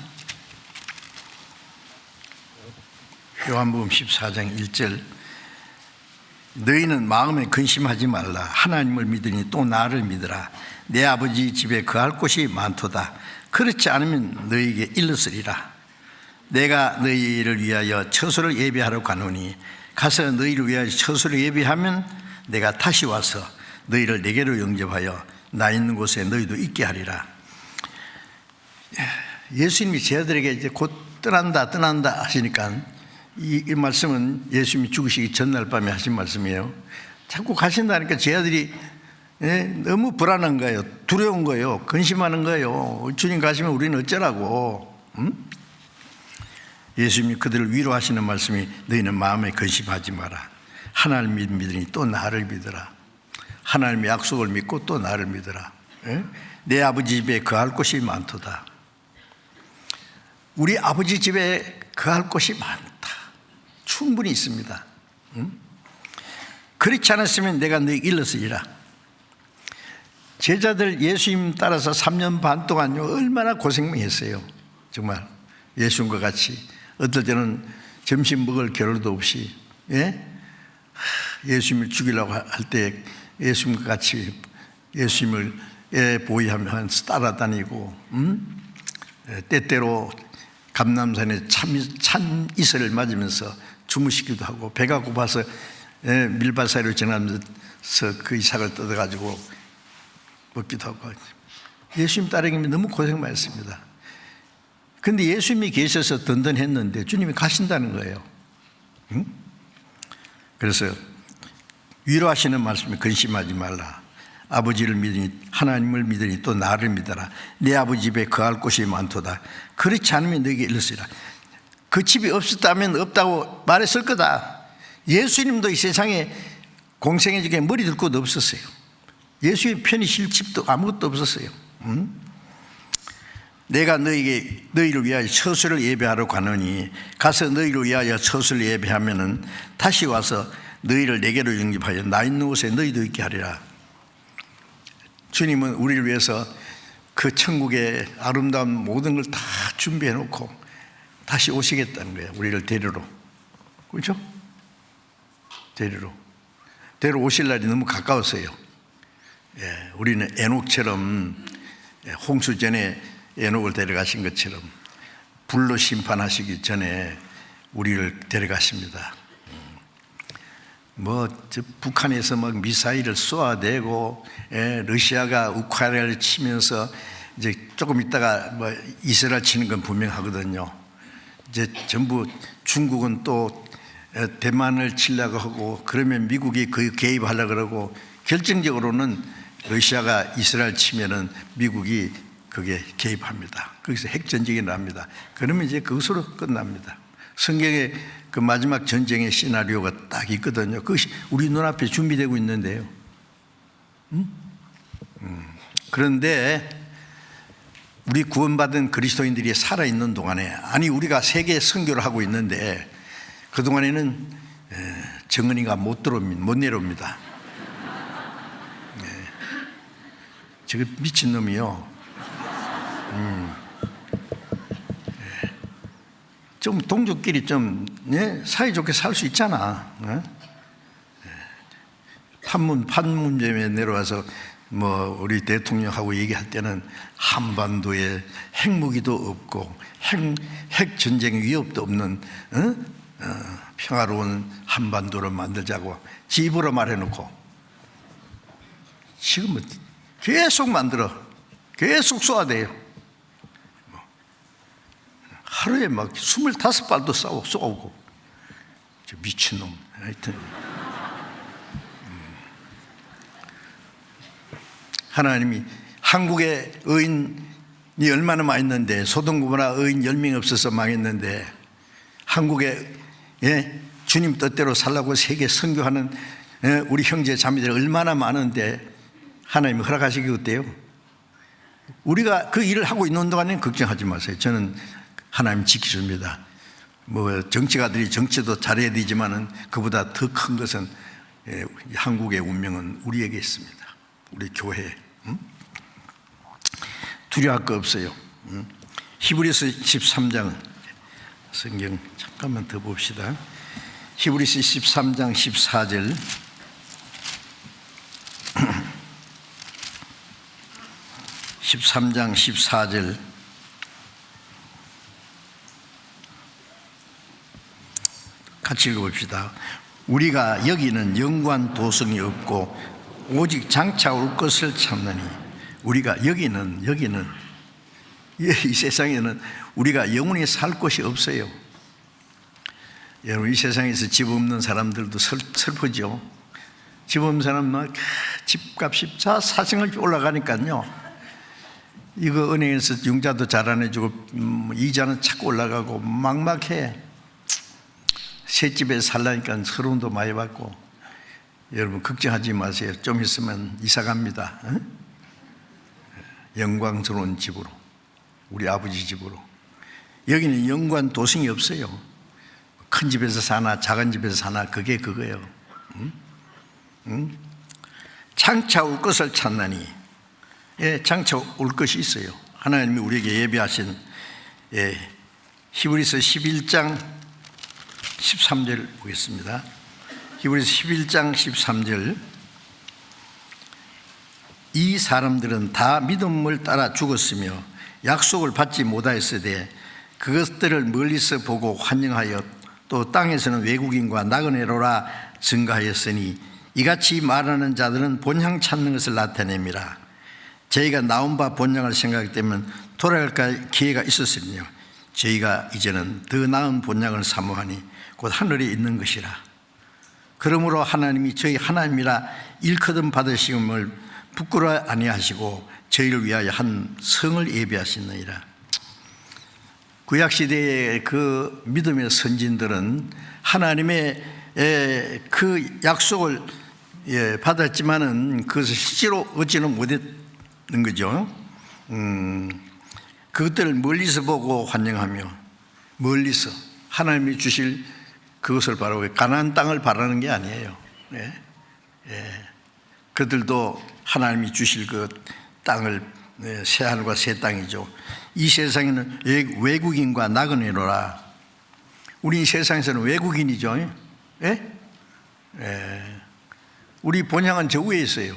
요한복음 14장 1절. 너희는 마음에 근심하지 말라. 하나님을 믿으니 또 나를 믿으라. 내 아버지 집에 거할 곳이 많도다. 그렇지 않으면 너희에게 일렀으리라. 내가 너희를 위하여 처소를 예비하러 가노니 가서 너희를 위하여 처소를 예비하면 내가 다시 와서 너희를 내게로 영접하여 나 있는 곳에 너희도 있게 하리라. 예수님이 제자들에게 이제 곧 떠난다 하시니까 이 말씀은 예수님이 죽으시기 전날 밤에 하신 말씀이에요. 자꾸 가신다니까 제자들이 너무 불안한 거예요. 두려운 거예요. 근심하는 거예요. 주님 가시면 우리는 어쩌라고. 예수님이 그들을 위로하시는 말씀이 너희는 마음에 근심하지 마라. 하나님을 믿으니 또 나를 믿으라. 하나님의 약속을 믿고 또 나를 믿으라. 내 아버지 집에 거할 곳이 많도다. 우리 아버지 집에 거할 곳이 많다. 충분히 있습니다. 그렇지 않았으면 내가 너희 일렀으리라. 제자들 예수님 따라서 3년 반 동안요 얼마나 고생했어요. 정말 예수님과 같이 어떨 때는 점심 먹을 겨를도 없이 예수님을 죽이려고 할 때 예수님과 같이 예수님을 보위하면서 따라다니고 때때로 감람산에 찬 이슬을 맞으면서 주무시기도 하고 배가 고파서 밀밭 사이로 지나면서 그 이삭을 뜯어가지고 먹기도 하고 예수님 따르기 너무 고생 많습니다. 그런데 예수님이 계셔서 든든했는데 주님이 가신다는 거예요. 그래서 위로하시는 말씀이 근심하지 말라. 아버지를 믿으니 하나님을 믿으니 또 나를 믿어라. 내 아버지 집에 거할 곳이 많도다. 그렇지 않으면 너에게 일렀으리라. 그 집이 없었다면 없다고 말했을 거다. 예수님도 이 세상에 공생애 중에 머리 들 곳 없었어요. 예수님 편히 쉴 집도 아무것도 없었어요. 내가 너희를 위하여 처소를 예배하러 가느니 가서 너희를 위하여 처소를 예배하면은 다시 와서 너희를 내게로 영접하여 나 있는 곳에 너희도 있게 하리라. 주님은 우리를 위해서 그 천국의 아름다운 모든 걸 다 준비해 놓고 다시 오시겠다는 거예요. 우리를 데리러. 그렇죠? 데리러 오실 날이 너무 가까웠어요. 우리는 에녹처럼 홍수 전에 에녹을 데려가신 것처럼 불로 심판하시기 전에 우리를 데려가십니다. 북한에서 막 미사일을 쏘아대고 러시아가 우크라이나를 치면서 이제 조금 있다가 이스라엘 치는 건 분명하거든요. 이제 전부 중국은 또 대만을 치려고 하고 그러면 미국이 그 개입하려고 그러고 결정적으로는 러시아가 이스라엘 치면은 미국이 그게 개입합니다. 거기서 핵전쟁이 납니다. 그러면 이제 그것으로 끝납니다. 성경에 그 마지막 전쟁의 시나리오가 딱 있거든요. 그것이 우리 눈앞에 준비되고 있는데요. 그런데 우리 구원받은 그리스도인들이 살아있는 동안에, 아니 우리가 세계 선교를 하고 있는데 그동안에는 정은이가 못 내려옵니다. 저 미친놈이요. 좀 동족끼리 좀 사이좋게 살 수 있잖아. 판문점에 내려와서 우리 대통령하고 얘기할 때는 한반도에 핵무기도 없고 핵 전쟁 위협도 없는 평화로운 한반도를 만들자고 집으로 말해놓고 지금은 계속 만들어 계속 쏘아대요. 하루에 막 25발도 쏘고 저 미친놈. 하여튼 하나님이 한국에 의인이 얼마나 많이 있는데 소돔 고모라 의인 10명 없어서 망했는데 한국에 주님 뜻대로 살라고 세계 선교하는 우리 형제 자매들 얼마나 많은데 하나님이 허락하시기 어때요? 우리가 그 일을 하고 있는 동안에는 걱정하지 마세요. 저는 하나님 지키십니다. 정치가들이 정치도 잘해야 되지만은 그보다 더 큰 것은 한국의 운명은 우리에게 있습니다. 우리 교회. 두려워할 거 없어요. 히브리서 13장 성경 잠깐만 더 봅시다. 히브리서 13장 14절. (13장 14절) 같이 읽어봅시다. 우리가 여기는 영관 도성이 없고 오직 장차 올 것을 찾느니. 우리가 여기는 이 세상에는 우리가 영원히 살 곳이 없어요. 여러분, 이 세상에서 집 없는 사람들도 슬프죠. 집 없는 사람은 집값이 사생활 올라가니까요. 이거 은행에서 융자도 잘 안 해주고 이자는 자꾸 올라가고 막막해. 새 집에 살라니까 서름도 많이 받고. 여러분 걱정하지 마세요. 좀 있으면 이사 갑니다. 영광스러운 집으로, 우리 아버지 집으로. 여기는 연관 도성이 없어요. 큰 집에서 사나 작은 집에서 사나 그게 그거예요. 장차 올 것을 찾나니. 예, 장차 올 것이 있어요. 하나님이 우리에게 예비하신, 히브리서 11장 13절 보겠습니다. 히브리서 11장 13절. 이 사람들은 다 믿음을 따라 죽었으며 약속을 받지 못하였으되 그것들을 멀리서 보고 환영하여 또 땅에서는 외국인과 나그네로라 증가하였으니 이같이 말하는 자들은 본향 찾는 것을 나타냅니다. 저희가 나온 바 본향을 생각되면 돌아갈 기회가 있었으며 저희가 이제는 더 나은 본향을 사모하니 곧 하늘에 있는 것이라. 그러므로 하나님이 저희 하나님이라 일컬음 받으심을 부끄러워 아니하시고 저희를 위하여 한 성을 예비하시느니라. 구약시대의 그 믿음의 선진들은 하나님의 그 약속을 받았지만은 그것을 실제로 얻지는 못했는 거죠. 그것들을 멀리서 보고 환영하며, 멀리서 하나님이 주실 그것을 바라고, 가나안 땅을 바라는 게 아니에요. 그들도 하나님이 주실 그 땅을, 새 하늘과 새 땅이죠. 이 세상에는 외국인과 나그네로라. 우리 세상에서는 외국인이죠. 우리 본향은 저 위에 있어요.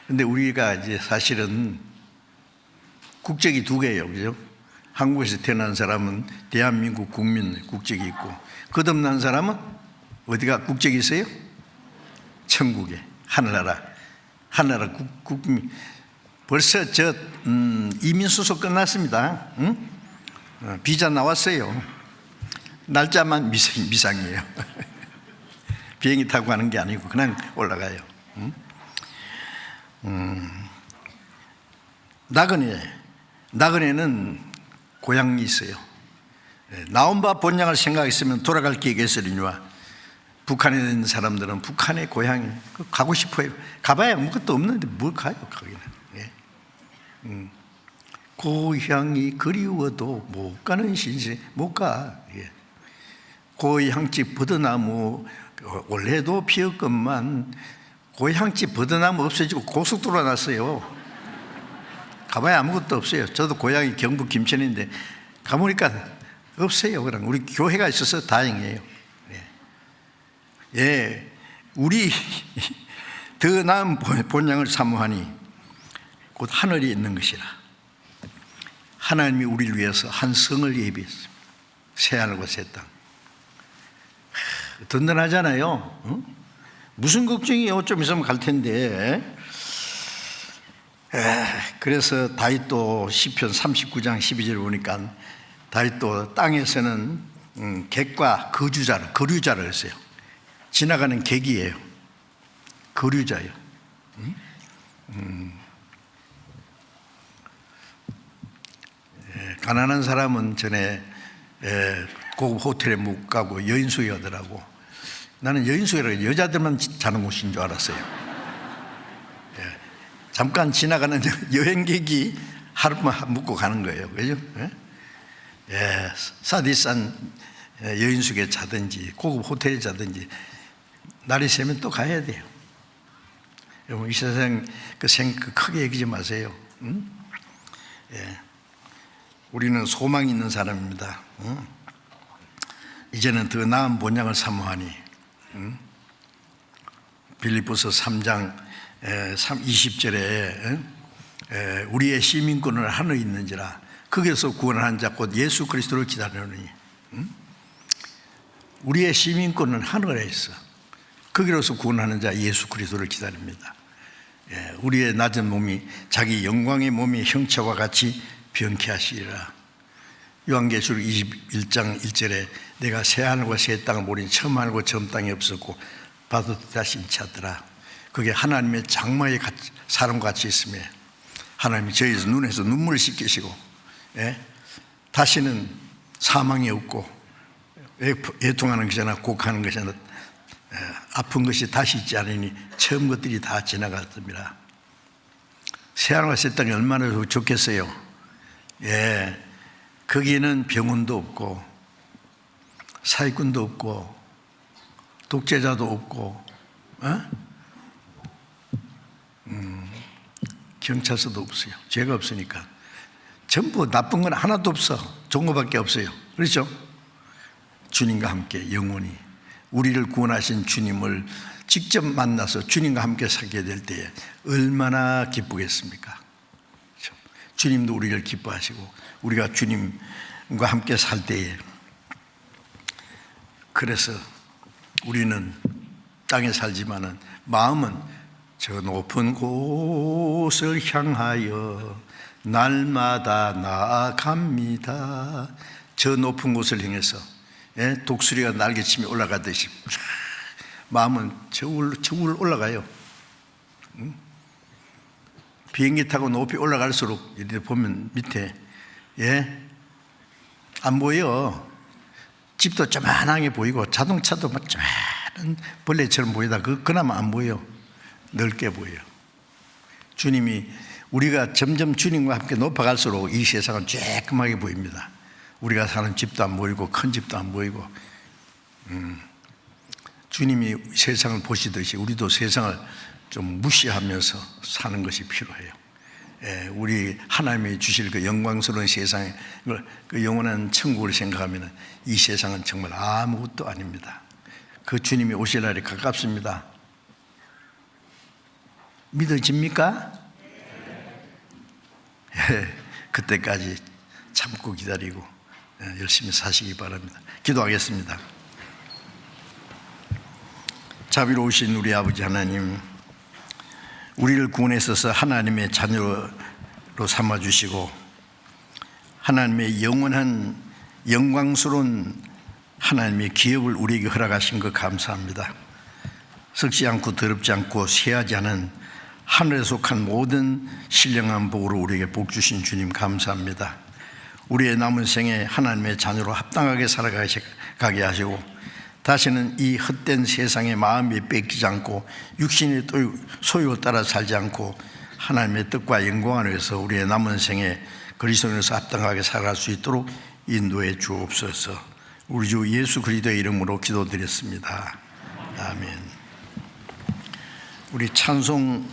근데 우리가 이제 사실은 국적이 두 개예요. 그죠? 한국에서 태어난 사람은 대한민국 국민 국적이 있고, 거듭난 사람은 어디가 국적이 있어요? 천국에, 하늘나라 국민. 벌써 이민 수속 끝났습니다. 비자 나왔어요. 날짜만 미상이에요. 비행기 타고 가는 게 아니고 그냥 올라가요. 나그네는 고향이 있어요. 나온 바 본향을 생각했으면 돌아갈 기회가 있으리니와. 북한에 있는 사람들은 북한의 고향이 가고 싶어요. 가봐야 아무것도 없는데 뭘 가요, 거기는. 고향이 그리워도 못 가는 신세, 못 가. 고향집 버드나무 올해도 피었건만 고향집 버드나무 없어지고 고속도로가 났어요. 가봐야 아무것도 없어요. 저도 고향이 경북 김천인데 가보니까 없어요. 그럼 우리 교회가 있어서 다행이에요. 우리 더 나은 본향을 사모하니 곧 하늘이 있는 것이라. 하나님이 우리를 위해서 한 성을 예비했습니다. 새 하늘과 새 땅. 든든하잖아요. 무슨 걱정이에요? 좀 있으면 갈 텐데. 그래서 다윗도 시편 39장 12절 보니까 다윗도 땅에서는 객과 거류자를 했어요. 지나가는 객이에요. 거류자예요. 가난한 사람은 전에 고급 호텔에 못 가고 여인숙에 가더라고. 나는 여인숙이라고 여자들만 자는 곳인 줄 알았어요. 잠깐 지나가는 여행객이 하루만 묵고 가는 거예요. 그죠? 싸디싼 여인숙에 자든지 고급 호텔에 자든지 날이 새면 또 가야 돼요. 여러분, 이 세상 그 크게 얘기하지 마세요. 우리는 소망이 있는 사람입니다. 이제는 더 나은 본향을 사모하니. 빌립보서 3장 20절에 우리의 시민권을 하늘에 있는지라 거기서 구원한 자 곧 예수 그리스도를 기다리노니. 우리의 시민권은 하늘에 있어. 거기로서 구원하는 자 예수 그리스도를 기다립니다. 우리의 낮은 몸이 자기 영광의 몸의 형체와 같이 변케 하시리라. 요한계시록 21장 1절에 내가 새 하늘과 새 땅을 보니 처음 하늘과 처음 땅이 없었고 바다도 다시 인치하더라. 그게 하나님의 장마의 사람과 같이 있으며 하나님이 저희 눈에서 눈물을 씻기시고 다시는 사망이 없고 애통하는 것이나 곡하는 것이나 아픈 것이 다시 있지 않으니 처음 것들이 다 지나갔습니다. 새하늘 새 땅이 얼마나 좋겠어요. 예, 거기에는 병원도 없고 사기꾼도 없고 독재자도 없고 경찰서도 없어요. 죄가 없으니까 전부 나쁜 건 하나도 없어. 좋은 것밖에 없어요. 그렇죠? 주님과 함께 영원히 우리를 구원하신 주님을 직접 만나서 주님과 함께 살게 될 때에 얼마나 기쁘겠습니까? 그렇죠? 주님도 우리를 기뻐하시고 우리가 주님과 함께 살 때에, 그래서 우리는 땅에 살지만은 마음은 저 높은 곳을 향하여 날마다 나아갑니다. 저 높은 곳을 향해서 독수리가 날개치며 올라가듯이 마음은 저 위로 올라가요. 비행기 타고 높이 올라갈수록 이렇게 보면 밑에 안 보여. 집도 조만하게 보이고 자동차도 막 조만한 벌레처럼 보이다 그나마 안 보여. 넓게 보여요. 주님이 우리가 점점 주님과 함께 높아갈수록 이 세상은 쬐끔하게 보입니다. 우리가 사는 집도 안 보이고 큰 집도 안 보이고 주님이 세상을 보시듯이 우리도 세상을 좀 무시하면서 사는 것이 필요해요. 우리 하나님이 주실 그 영광스러운 세상에 그 영원한 천국을 생각하면 이 세상은 정말 아무것도 아닙니다. 그 주님이 오실 날이 가깝습니다. 믿어집니까? 그때까지 참고 기다리고 열심히 사시기 바랍니다. 기도하겠습니다. 자비로우신 우리 아버지 하나님, 우리를 구원하셔서 하나님의 자녀로 삼아주시고 하나님의 영원한 영광스러운 하나님의 기업을 우리에게 허락하신 것 감사합니다. 썩지 않고 더럽지 않고 쇠하지 않은 하늘에 속한 모든 신령한 복으로 우리에게 복 주신 주님 감사합니다. 우리의 남은 생에 하나님의 자녀로 합당하게 살아가게 하시고 다시는 이 헛된 세상에 마음이 뺏기지 않고 육신의 소유를 따라 살지 않고 하나님의 뜻과 영광을 위해서 우리의 남은 생에 그리스도인으로서 합당하게 살아갈 수 있도록 인도해 주옵소서. 우리 주 예수 그리스도의 이름으로 기도드렸습니다. 아멘. 우리 찬송